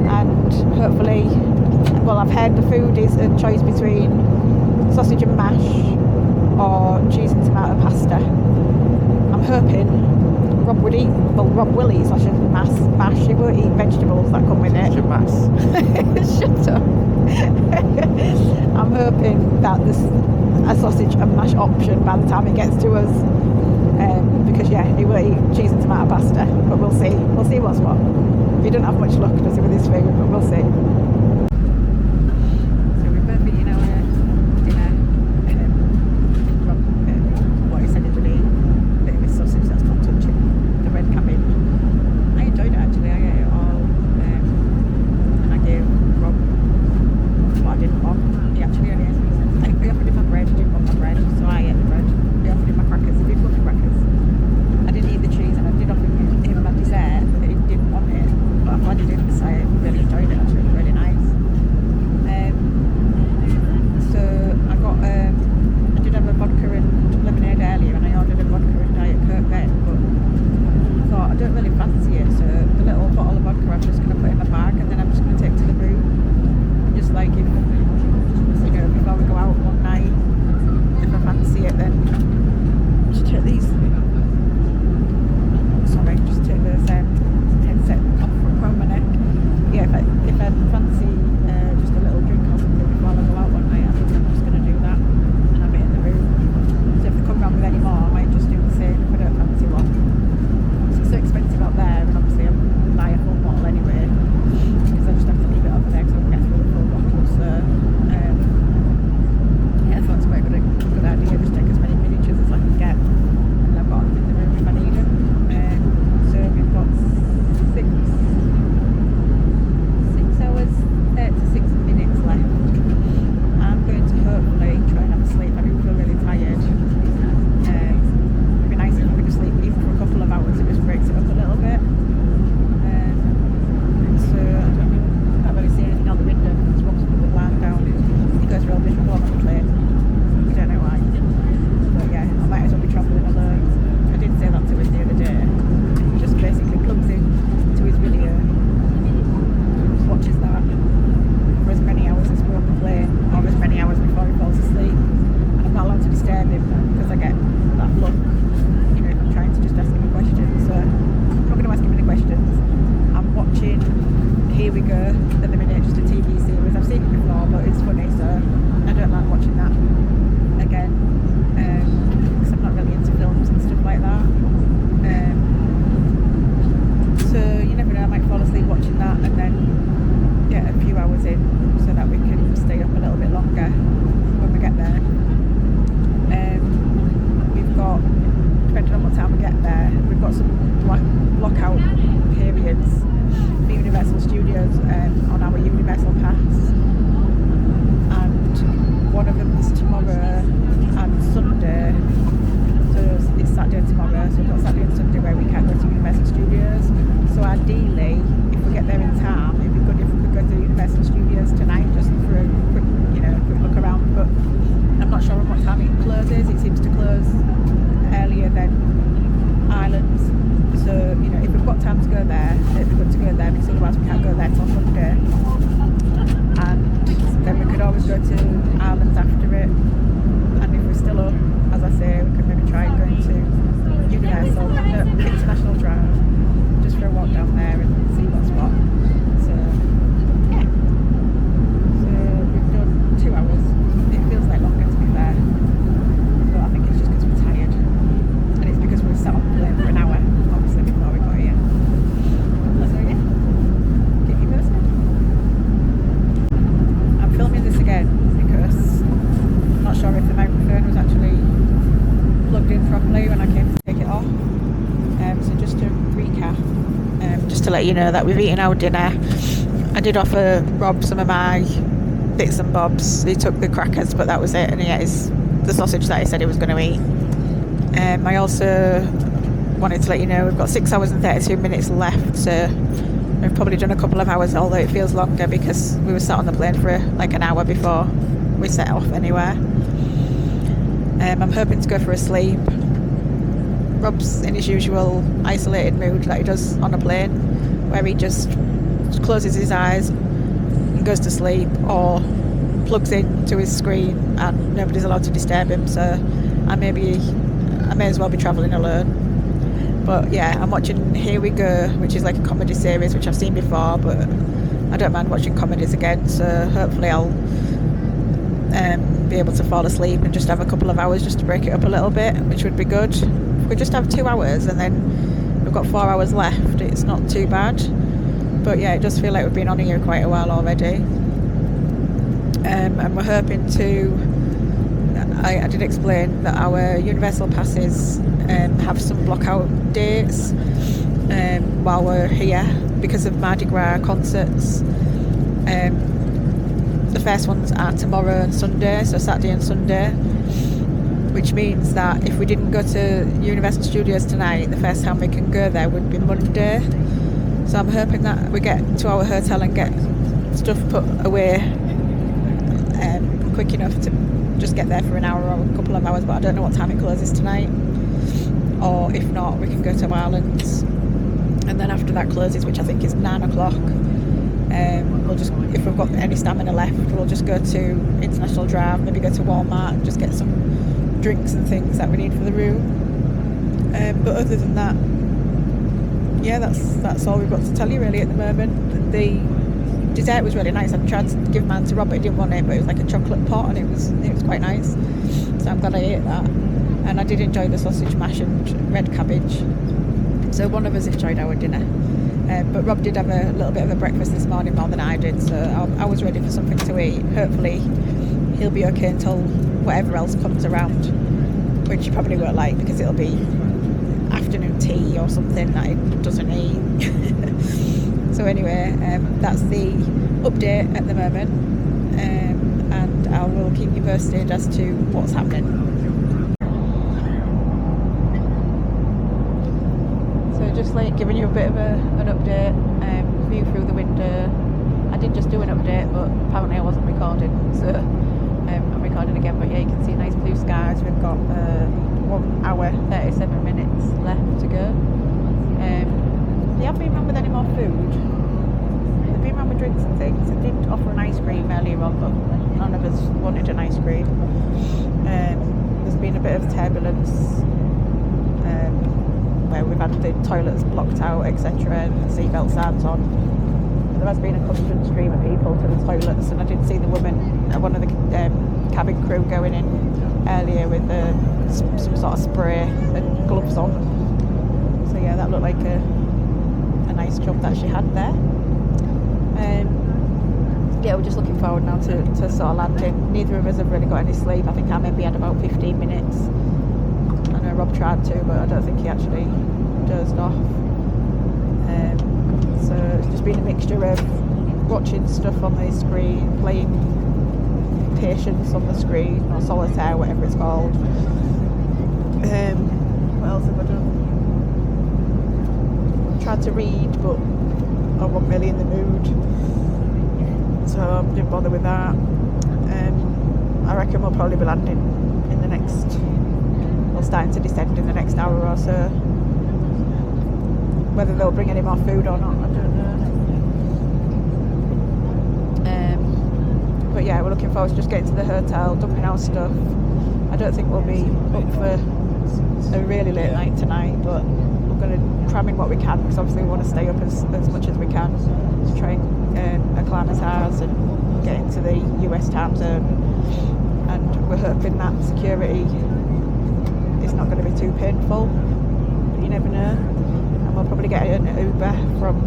[SPEAKER 1] and hopefully, well, I've heard the food is a choice between sausage and mash or cheese and tomato pasta. I'm hoping Rob will eat sausage and mash. He won't eat vegetables that come with it.
[SPEAKER 2] Sausage and mash.
[SPEAKER 1] Shut up. I'm hoping that there's a sausage and mash option by the time it gets to us, because he will eat cheese and tomato pasta, but we'll see what's what. He doesn't have much luck, does he, with his food, but we'll see. So we've both eaten our dinner, from what he said he would eat, a bit of his sausage that's not touching the red cabbage. I enjoyed it actually, I ate it all, and I gave Rob what I didn't want. He actually only ate, he offered him my bread, he didn't want my bread, so I ate the bread. He offered him my crackers, he did love the crackers. I didn't eat the cheese, and I did offer him my dessert, but he didn't want it. But I'm glad he didn't, because I really enjoyed it actually, it was really nice. So I got, I did have a vodka and lemonade earlier, and I ordered a vodka and Diet Coke then, but I thought I don't really fancy it, so the little bottle of vodka I'm just going to put in my bag, and then I'm just going to take to the room. Just like if, before we go out one night, if I fancy it, then just take these. Sorry, just take this headset off from my neck. Yeah, if I fancy just a little drink or something before I go out one night, I think I'm just going to do that and have it in the room. So if they come round with any more, I might just do the same if I don't fancy one. It's so expensive out there, and obviously I'm buying a full bottle anyway, because I just have to leave it over there because I won't get through the full bottle. So I thought it's quite a good idea. Just take as many miniatures as I can get, and I've got them in the room if I need them. So we've got 6 hours, 36 minutes left. I'm going to hopefully try and have a sleep. I do feel really tired. It'd be nice if we could sleep even for a couple of hours. It just breaks it up a little bit. So I can't really see anything out the window because Rob's put the blind down. It goes real difficult on the plane. We don't know why. But yeah, I might as well be travelling alone. I did say that to him the other day. He just basically plugs in to his video, watches that for as many hours as we're on the plane, or as many hours before he falls asleep. And I'm not allowed to disturb him because I get that look, if I'm trying to just ask him a question. So I'm not going to ask him any questions. I'm watching Here We Go at the minute, just a TV series. I've seen it before, but it's funny, so I don't like watching that again, because I'm not really into films and stuff like that. So you never know, I might fall asleep watching that and then get a few hours in so that we can stay up a little bit longer when we get there. We've got, depending on what time we get there, we've got some lockout periods for Universal Studios on our Universal Pass, and one of them is tomorrow and Sunday. So it's Saturday and tomorrow, so we've got Saturday and Sunday where we can't go to Universal Studios. So ideally, if we get there in time, it'd be good if we could go to Universal Studios tonight just for a quick, quick look around. But I'm not sure on what time it closes. It seems to close earlier than Islands. So, if we've got time to go there, it'd be good to go there, because otherwise we can't go there till Monday. And then we could always go to Islands after it. And if we're still up, as I say, we could maybe try going to Universal, International Drive, just for a walk down there and see what's what. So, yeah. So we've done 2 hours. It feels like longer, to be fair. But I think it's just because we're tired. And it's because we were sat on the plane for an hour, obviously, before we got here. So, yeah. Keep you posted. I'm filming this again because I'm not sure if the microphone was actually plugged in properly when I came to take it off. So just to recap, just to let you know that we've eaten our dinner. I did offer Rob some of my bits and bobs. He took the crackers, but that was it, and he ate the sausage that he said he was going to eat. I also wanted to let you know we've got 6 hours and 32 minutes left, so we've probably done a couple of hours, although it feels longer because we were sat on the plane for like an hour before we set off anywhere. I'm hoping to go for a sleep. Rob's in his usual isolated mood that he does on a plane, where he just closes his eyes and goes to sleep, or plugs into his screen and nobody's allowed to disturb him. So I may as well be travelling alone. But yeah, I'm watching Here We Go, which is like a comedy series which I've seen before, but I don't mind watching comedies again, so hopefully I'll be able to fall asleep and just have a couple of hours just to break it up a little bit, which would be good. If we just have 2 hours and then we've got 4 hours left, it's not too bad. But yeah, it does feel like we've been on here quite a while already. And we're hoping to, I did explain that our Universal passes have some block out dates while we're here because of Mardi Gras concerts. The first ones are tomorrow and Sunday, so Saturday and Sunday, which means that if we didn't go to Universal Studios tonight, the first time we can go there would be Monday. So I'm hoping that we get to our hotel and get stuff put away quick enough to just get there for an hour or a couple of hours, but I don't know what time it closes tonight. Or if not, we can go to Ireland's, and then after that closes, which I think is 9 o'clock, we'll just, if we've got any stamina left, we'll just go to International Drive, maybe go to Walmart and just get some drinks and things that we need for the room. But other than that, yeah, that's all we've got to tell you really at the moment. The dessert was really nice. I tried to give mine to Rob, but he didn't want it, but it was like a chocolate pot and it was quite nice, so I'm glad I ate that. And I did enjoy the sausage mash and red cabbage, so one of us enjoyed our dinner. But Rob did have a little bit of a breakfast this morning more than I did, so I was ready for something to eat. Hopefully he'll be okay until whatever else comes around, which he probably won't like because it'll be afternoon tea or something that he doesn't eat. So anyway, that's the update at the moment, and I will keep you posted as to what's happening. So just like giving you a bit of an update, view through the window. I did just do an update, but apparently I wasn't recording, so I'm recording again. But yeah, you can see nice blue skies. We've got 1 hour 37 minutes left to go. They haven't been around with any more food. They've been around with drinks and things. They did offer an ice cream earlier on, but none of us wanted an ice cream. There's been a bit of turbulence where we've had the toilets blocked out, etc., and seatbelt signs on. There has been a constant stream of people to the toilets, and I did see the woman, one of the cabin crew, going in earlier with some sort of spray and gloves on. So yeah, that looked like a nice job that she had there. Yeah, we're just looking forward now to sort of landing. Neither of us have really got any sleep. I think I maybe had about 15 minutes. I know Rob tried to, but I don't think he actually dozed off. So it's just been a mixture of watching stuff on the screen, playing Patience on the screen, or Solitaire, whatever it's called. What else have I done? Tried to read, but I wasn't really in the mood, so I didn't bother with that. I reckon we'll probably be landing in the next, well, starting to descend in the next hour or so. Whether they'll bring any more food or not, I don't know. But yeah, we're looking forward to just getting to the hotel, dumping our stuff. I don't think we'll be up for a really late night tonight, but we're going to cram in what we can, because obviously we want to stay up as much as we can to try and acclimatise and get into the US time zone. And we're hoping that security is not going to be too painful, but you never know. And we'll probably get an Uber from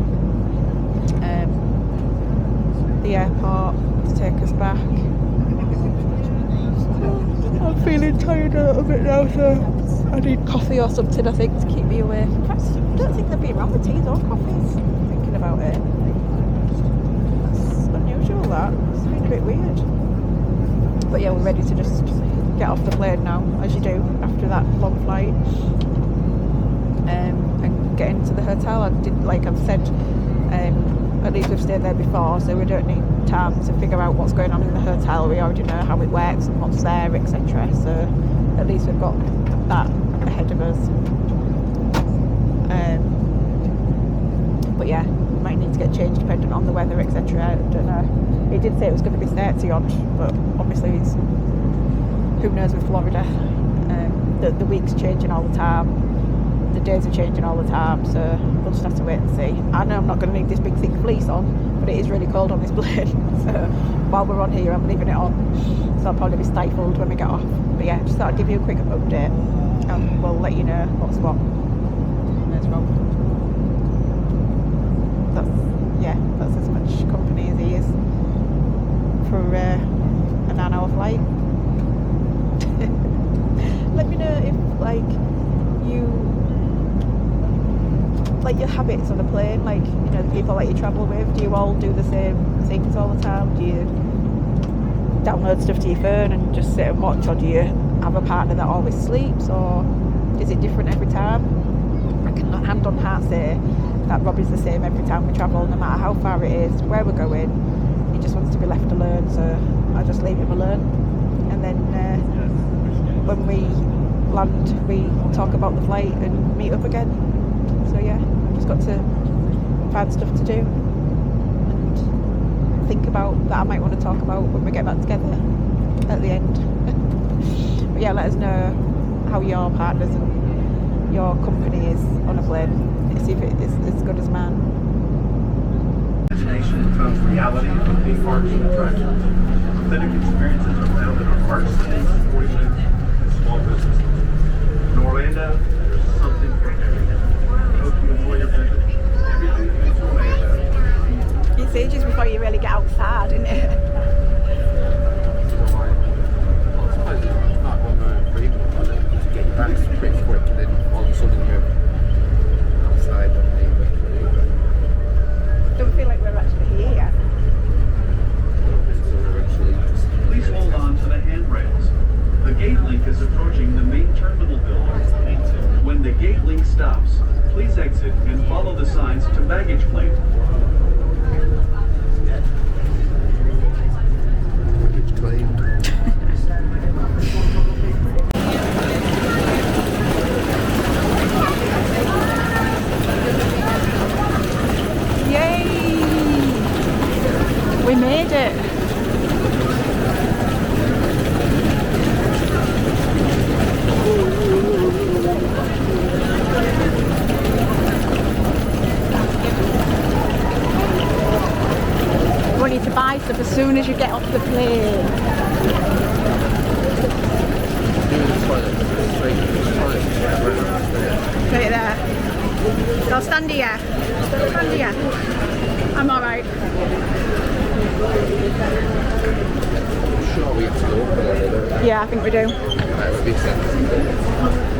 [SPEAKER 1] the airport to take us back. I'm feeling tired a little bit now, so I need coffee or something, I think, to keep me awake. In fact, I don't think there'd be wrong with teas or coffees, thinking about it. That's unusual, that. It's been a bit weird. But yeah, we're ready to just get off the plane now, as you do after that long flight, and get into the hotel. I did, like I've said, at least we've stayed there before, so we don't need time to figure out what's going on in the hotel. We already know how it works and what's there, etc. So at least we've got that ahead of us. But yeah, might need to get changed depending on the weather, etc. I don't know. He did say it was going to be 30 odd, but obviously who knows with Florida. The week's changing all the time. the days are changing all the time, so we'll just have to wait and see. I know I'm not going to need this big thick fleece on, but it is really cold on this plane, so while we're on here I'm leaving it on, so I'll probably be stifled when we get off. But yeah, just thought I'd give you a quick update and we'll let you know what's what as well. That's as much company as he is for a 9-hour flight. Let me know if your habits on a plane, the people that you travel with, do you all do the same things all the time? Do you download stuff to your phone and just sit and watch, or do you have a partner that always sleeps, or is it different every time? I can hand on heart say that Robbie's the same every time we travel, no matter how far it is, where we're going. He just wants to be left alone, so I just leave him alone, and then when we land we talk about the flight and meet up again. So yeah, I've just got to find stuff to do and think about that I might want to talk about when we get back together at the end. But yeah, let us know how your partners and your company is on a plane. See if it is as good as mine.
[SPEAKER 4] Imagination becomes reality in big parks and attractions. Authentic experiences are found in our parks, sporting events, and small businesses. In Orlando, there's something for everyone. I hope you enjoy your visit. Everything is Orlando.
[SPEAKER 1] It's ages before you really get outside, isn't it?
[SPEAKER 2] I suppose it's not one going for even just get your back pretty quick, and then all of a sudden you're outside and
[SPEAKER 1] Don't feel like we're actually here yet.
[SPEAKER 4] Please hold on to the handrails. The gate link is approaching the main terminal building. When the gate link stops, please exit and follow the signs to baggage claim.
[SPEAKER 2] baggage claimed.
[SPEAKER 1] Yay! We made it! We want you to buy stuff as soon as you get off the plane. Put it there. I'll stand here. Stand here. I'm alright.
[SPEAKER 2] Sure, we have to go up there.
[SPEAKER 1] Yeah, I think we do.
[SPEAKER 2] That would be sensible.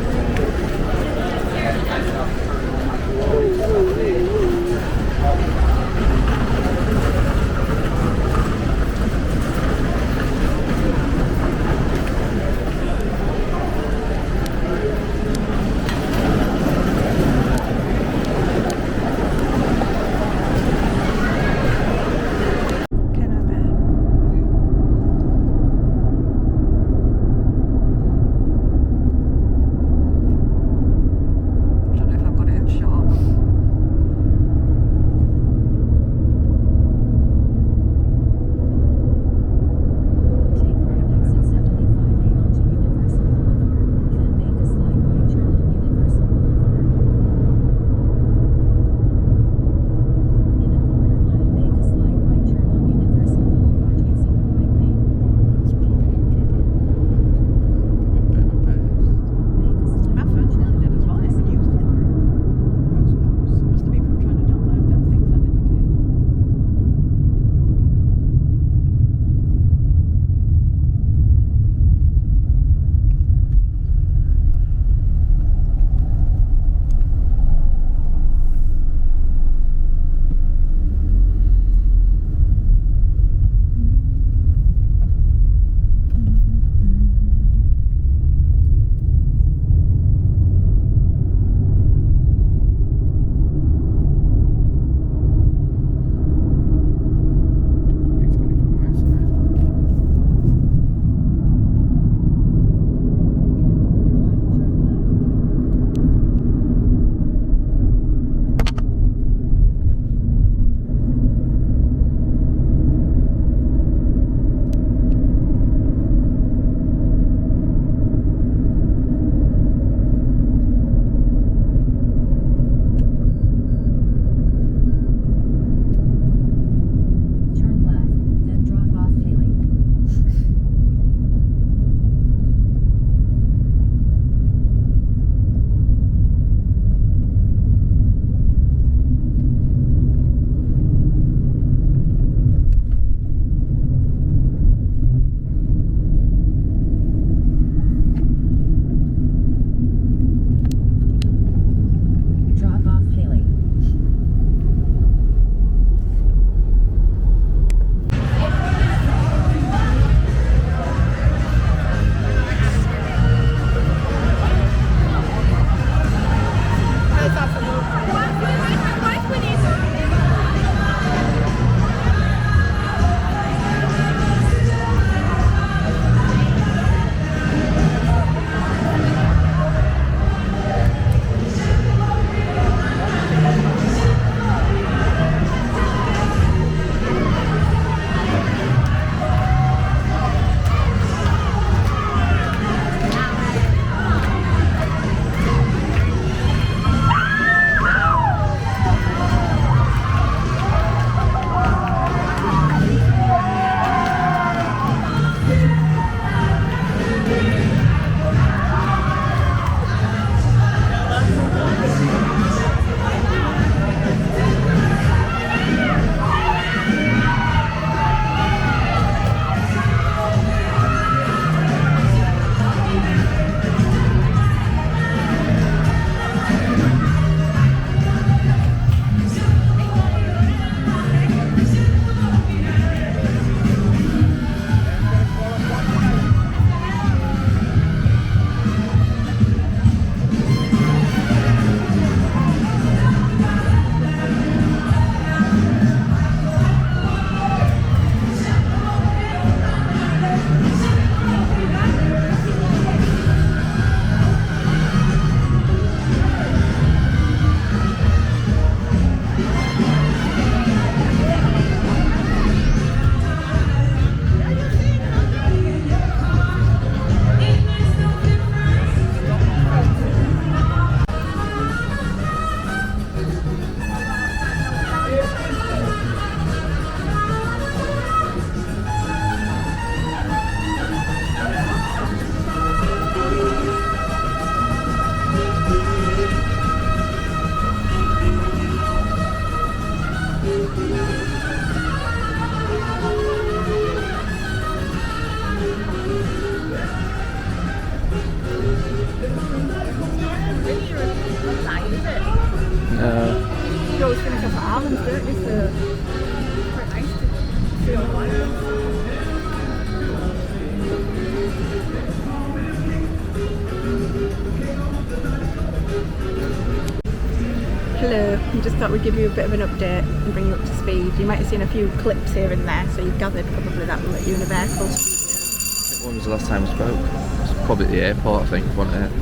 [SPEAKER 1] Hello, we just thought we'd give you a bit of an update and bring you up to speed. You might have seen a few clips here and there, so you've gathered probably that we were at Universal Studios.
[SPEAKER 2] When was the last time we spoke? It was probably at the airport, I think, wasn't it?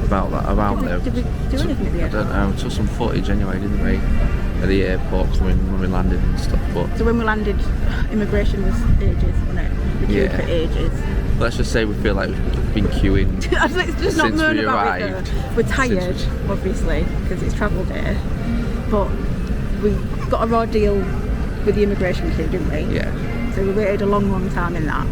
[SPEAKER 2] About that, around there.
[SPEAKER 1] Did we do anything at the airport?
[SPEAKER 2] I don't know, we took some footage anyway, didn't we? At the airport, coming when we landed and stuff, but...
[SPEAKER 1] So when we landed, immigration was ages, wasn't it? We queued for ages.
[SPEAKER 2] Let's just say we feel like we've been queuing
[SPEAKER 1] Let's just not
[SPEAKER 2] since
[SPEAKER 1] moan
[SPEAKER 2] we
[SPEAKER 1] about
[SPEAKER 2] arrived.
[SPEAKER 1] it though. We're tired, obviously, because it's travel day, but we got a raw deal with the immigration queue, didn't we?
[SPEAKER 2] Yeah.
[SPEAKER 1] So we waited a long time in that.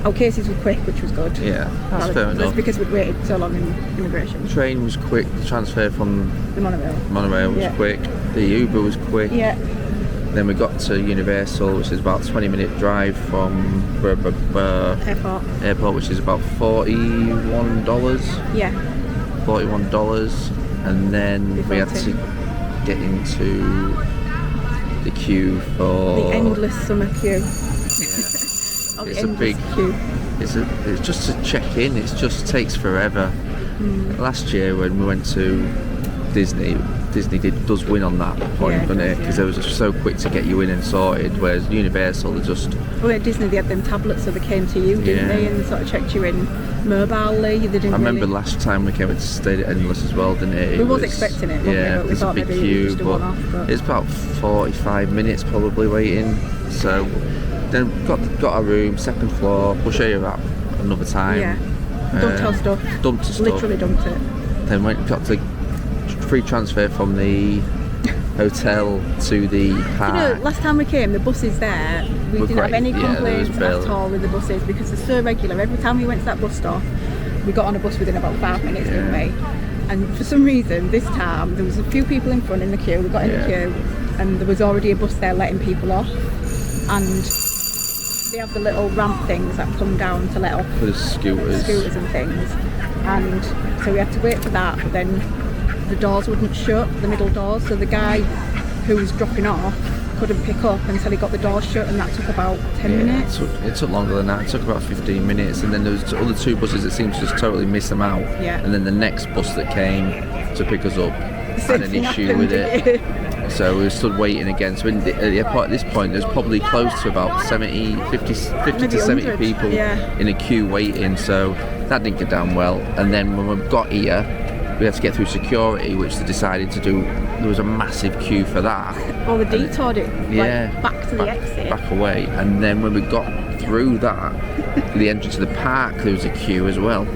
[SPEAKER 1] Our cases were quick, which was good.
[SPEAKER 2] Yeah, that's fair enough.
[SPEAKER 1] That's because we'd waited so long in immigration.
[SPEAKER 2] The train was quick, the transfer from
[SPEAKER 1] The monorail.
[SPEAKER 2] was quick, the Uber was quick.
[SPEAKER 1] Yeah.
[SPEAKER 2] Then we got to Universal, which is about a 20-minute drive from airport, which is about $41.
[SPEAKER 1] Yeah.
[SPEAKER 2] $41, and then we had to get into the queue for
[SPEAKER 1] the endless summer queue.
[SPEAKER 2] It's a big
[SPEAKER 1] queue.
[SPEAKER 2] It's just to check in. It just takes forever. Last year when we went to Disney does win on that point, doesn't it? Because it was just so quick to get you in and sorted. Whereas Universal, they just...
[SPEAKER 1] Well, at Disney they had them tablets, so they came to you, didn't they? And sort of checked you in mobilely. They didn't.
[SPEAKER 2] I remember last time we came, it stayed at Endless as well, didn't it?
[SPEAKER 1] We was expecting it,
[SPEAKER 2] yeah,
[SPEAKER 1] but we
[SPEAKER 2] it's a
[SPEAKER 1] thought
[SPEAKER 2] big
[SPEAKER 1] maybe
[SPEAKER 2] queue,
[SPEAKER 1] just a one-off, but
[SPEAKER 2] it's about 45 minutes probably waiting. So then got our room, second floor. We'll show you that another time.
[SPEAKER 1] Yeah. Dumped our stuff.
[SPEAKER 2] Dumped the stuff.
[SPEAKER 1] Literally dumped it.
[SPEAKER 2] Then got the free transfer from the hotel to the park.
[SPEAKER 1] You know, last time we came, the buses there, we didn't have any complaints at all with the buses because they're so regular. Every time we went to that bus stop, we got on a bus within about 5 minutes, didn't we? And for some reason, this time, there was a few people in front in the queue. We got in the queue, and there was already a bus there letting people off. And they have the little ramp things that come down to let off
[SPEAKER 2] the scooters
[SPEAKER 1] and things. And so we had to wait for that, but then the doors wouldn't shut, the middle doors, so the guy who was dropping off couldn't pick up until he got the doors shut, and that took about 10 minutes.
[SPEAKER 2] It took longer than that. It took about 15 minutes, and then there was other two buses that seemed to just totally miss them out.
[SPEAKER 1] Yeah.
[SPEAKER 2] And then the next bus that came to pick us up had an issue with it. So we stood waiting again. So at this point, there's probably close to about 50 to 70 people in a queue waiting. So that didn't go down well. And then when we got here, we had to get through security, which they decided to do. There was a massive queue for that.
[SPEAKER 1] Well, they detoured it back to the exit.
[SPEAKER 2] Back away. And then when we got through that, the entrance to the park, there was a queue as well.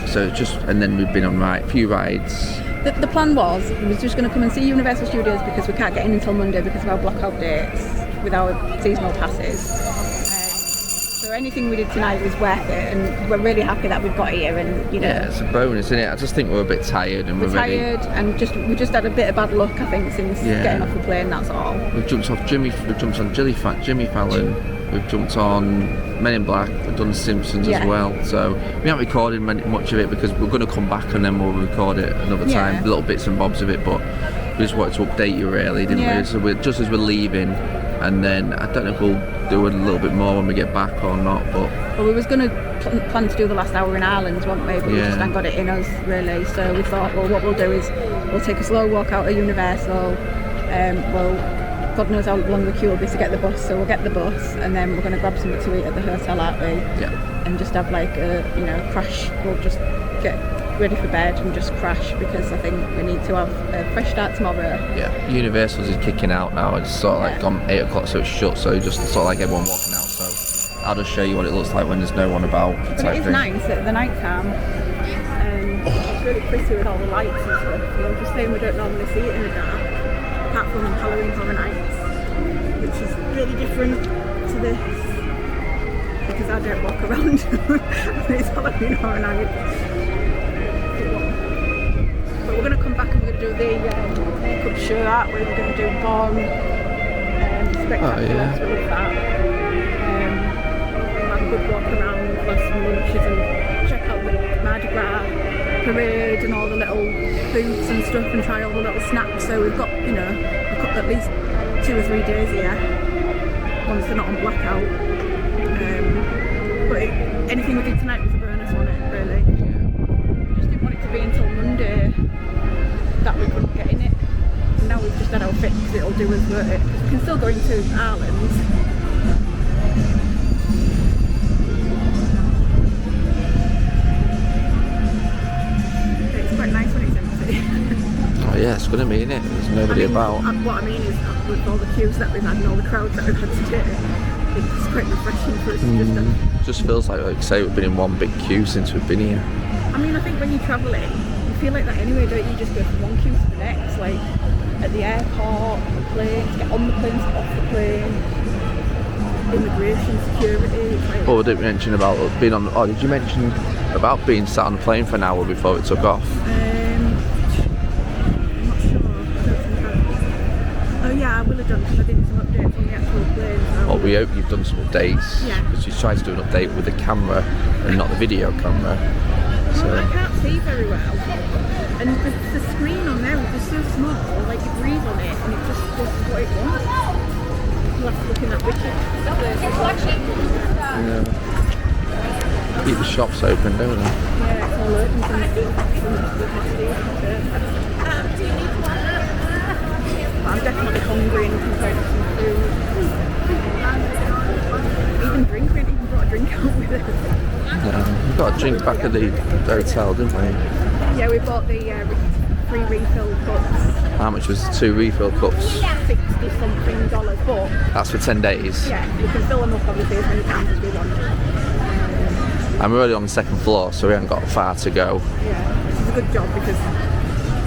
[SPEAKER 2] So and then we've been on a few rides.
[SPEAKER 1] The plan was, we was just going to come and see Universal Studios because we can't get in until Monday because of our blackout dates with our seasonal passes. So anything we did tonight was worth it, and we're really happy that we've got here. And you know,
[SPEAKER 2] yeah, it's a bonus, isn't it? I just think we're a bit tired, and we're
[SPEAKER 1] tired, and we just had a bit of bad luck, I think, since getting off the plane. That's all.
[SPEAKER 2] We've jumped on Jimmy Fallon. We've jumped on Men in Black. We've done Simpsons as well. So we haven't recorded much of it because we're going to come back and then we'll record it another time, little bits and bobs of it. But we just wanted to update you, really, didn't we? So just as we're leaving, and then I don't know if we'll do a little bit more when we get back or not. But
[SPEAKER 1] well, we was going to plan to do the last hour in Ireland, weren't we? But we just hadn't got it in us, really. So we thought, well, what we'll do is we'll take a slow walk out of Universal. God knows how long the queue will be to get the bus, so we'll get the bus and then we're going to grab something to eat at the hotel, aren't we?
[SPEAKER 2] Yeah.
[SPEAKER 1] And just have like a, crash. We'll just get ready for bed and just crash because I think we need to have a fresh start tomorrow.
[SPEAKER 2] Yeah, Universal's is kicking out now. It's sort of like gone 8 o'clock, so it's shut, so just sort of like everyone walking out. So I'll just show you what it looks like when there's no one about.
[SPEAKER 1] But it is nice at the night time. It's really pretty with all the lights and stuff. I'm just saying we don't normally see it in the dark. Apart from Halloween Horror Nights, which is really different to this because I don't walk around when it's Halloween Horror Nights. But we're going to come back and we're going to do the makeup show, aren't we? We're going to do Born Spectacular, so with that. We'll have a good walk around, have some lunches and check out the Mardi Gras parade and all the little booths and stuff and try all the little snacks. So we've got, at least 2 or 3 days here once they're not on blackout. But anything we did tonight was a bonus, wasn't it, really? Just didn't want it to be until Monday we couldn't get in it. And now we've just had our fit because it'll do us, won't it? 'Cause we can still go into Ireland. It's quite nice when it's empty.
[SPEAKER 2] Oh yeah, it's gonna be, innit? There's nobody about.
[SPEAKER 1] What I mean is, with all the queues that we've had and all the crowds that we've had today, it's quite refreshing for us to just have.
[SPEAKER 2] Just feels like say we've been in one big queue since we've been here.
[SPEAKER 1] I mean, I think when you're travelling, you feel like that anyway, don't you? Just go from one queue to the next, like at the airport, on the plane, to get on the plane, to get off the plane, immigration, security. Like,
[SPEAKER 2] What did we mention about being on? Oh, did you mention about being sat on the plane for an hour before it took off?
[SPEAKER 1] I'm not sure. Oh yeah, I will have done because I did some updates on the actual plane. So
[SPEAKER 2] Well, we hope you've done some updates.
[SPEAKER 1] Yeah.
[SPEAKER 2] Because she's trying to do an update with the camera and not the video camera. So.
[SPEAKER 1] I can't see very well, and the screen on there is so small, like you breathe on it and it just does what it wants. You'll have to look in that widget.
[SPEAKER 2] Yeah. Keep the shops open, don't they?
[SPEAKER 1] Yeah, it's all open from the I'm definitely hungry and looking forward to some food. Even drink, we didn't even brought a drink out with us.
[SPEAKER 2] We got a drink back at the hotel, didn't we?
[SPEAKER 1] Yeah, we bought the free refill cups.
[SPEAKER 2] How much was the 2 refill cups?
[SPEAKER 1] $60 something, but
[SPEAKER 2] That's for 10 days.
[SPEAKER 1] yeah, we can fill them up obviously as many times as we want.
[SPEAKER 2] And we're already on the 2nd floor, so we haven't got far to go.
[SPEAKER 1] Yeah, which is a good job because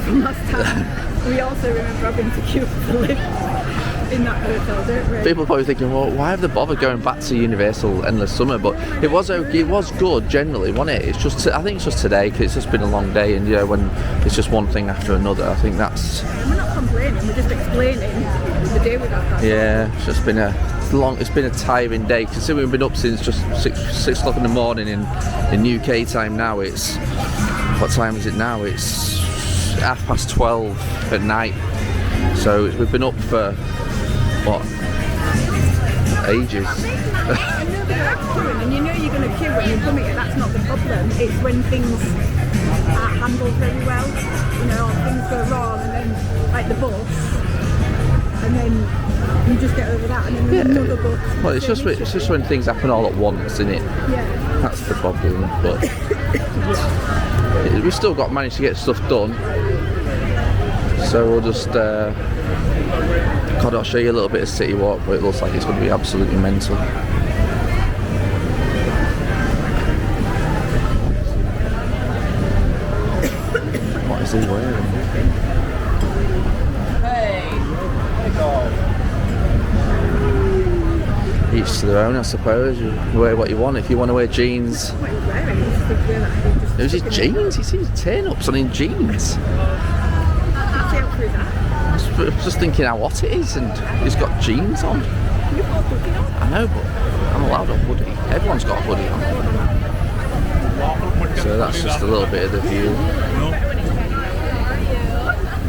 [SPEAKER 1] from last time we also remember having to queue for the lift in that hotel, don't we?
[SPEAKER 2] People are probably thinking, well, why have they bothered going back to Universal Endless Summer? But it was okay, it was good generally, wasn't it? It's just, I think it's just today because it's just been a long day, and when it's just one thing after another, I think that's.
[SPEAKER 1] And we're not complaining, we're just explaining the day we've had.
[SPEAKER 2] Yeah, it's just been it's been a tiring day. Considering we've been up since just 6 o'clock in the morning in UK time now. It's what time is it now? It's 12:30 at night. So we've been up for what? Ages.
[SPEAKER 1] And you know you're going to queue when you come here, that's not the problem. It's when things aren't handled very well, or things go wrong, and then like the bus, and then you just get over that, and then there's another bus.
[SPEAKER 2] Well, it's just when things happen all at once, isn't it?
[SPEAKER 1] Yeah.
[SPEAKER 2] That's the problem. But we've still got managed to get stuff done. So we'll just. I'll show you a little bit of City Walk, but it looks like it's going to be absolutely mental. What is he wearing? Each to their own, I suppose. You wear what you want. If you want to wear jeans.
[SPEAKER 1] What he's wearing,
[SPEAKER 2] It was his jeans. He seems turn-ups on his jeans. I was just thinking how hot it is, and he's got jeans on.
[SPEAKER 1] You've got a hoodie on?
[SPEAKER 2] I know, but I'm allowed a hoodie. Everyone's got a hoodie on. So that's just a little bit of the view.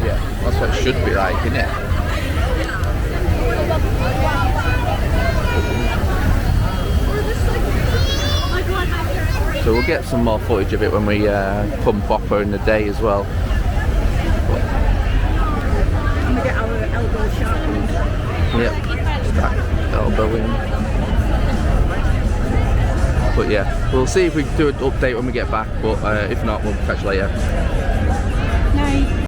[SPEAKER 2] Yeah, that's what it should be like, isn't it? So we'll get some more footage of it when we come proper in the day as well.
[SPEAKER 1] And we get our elbows sharpened.
[SPEAKER 2] Yep, that elbow in. But yeah, we'll see if we can do an update when we get back, but if not, we'll catch you later.
[SPEAKER 1] Night.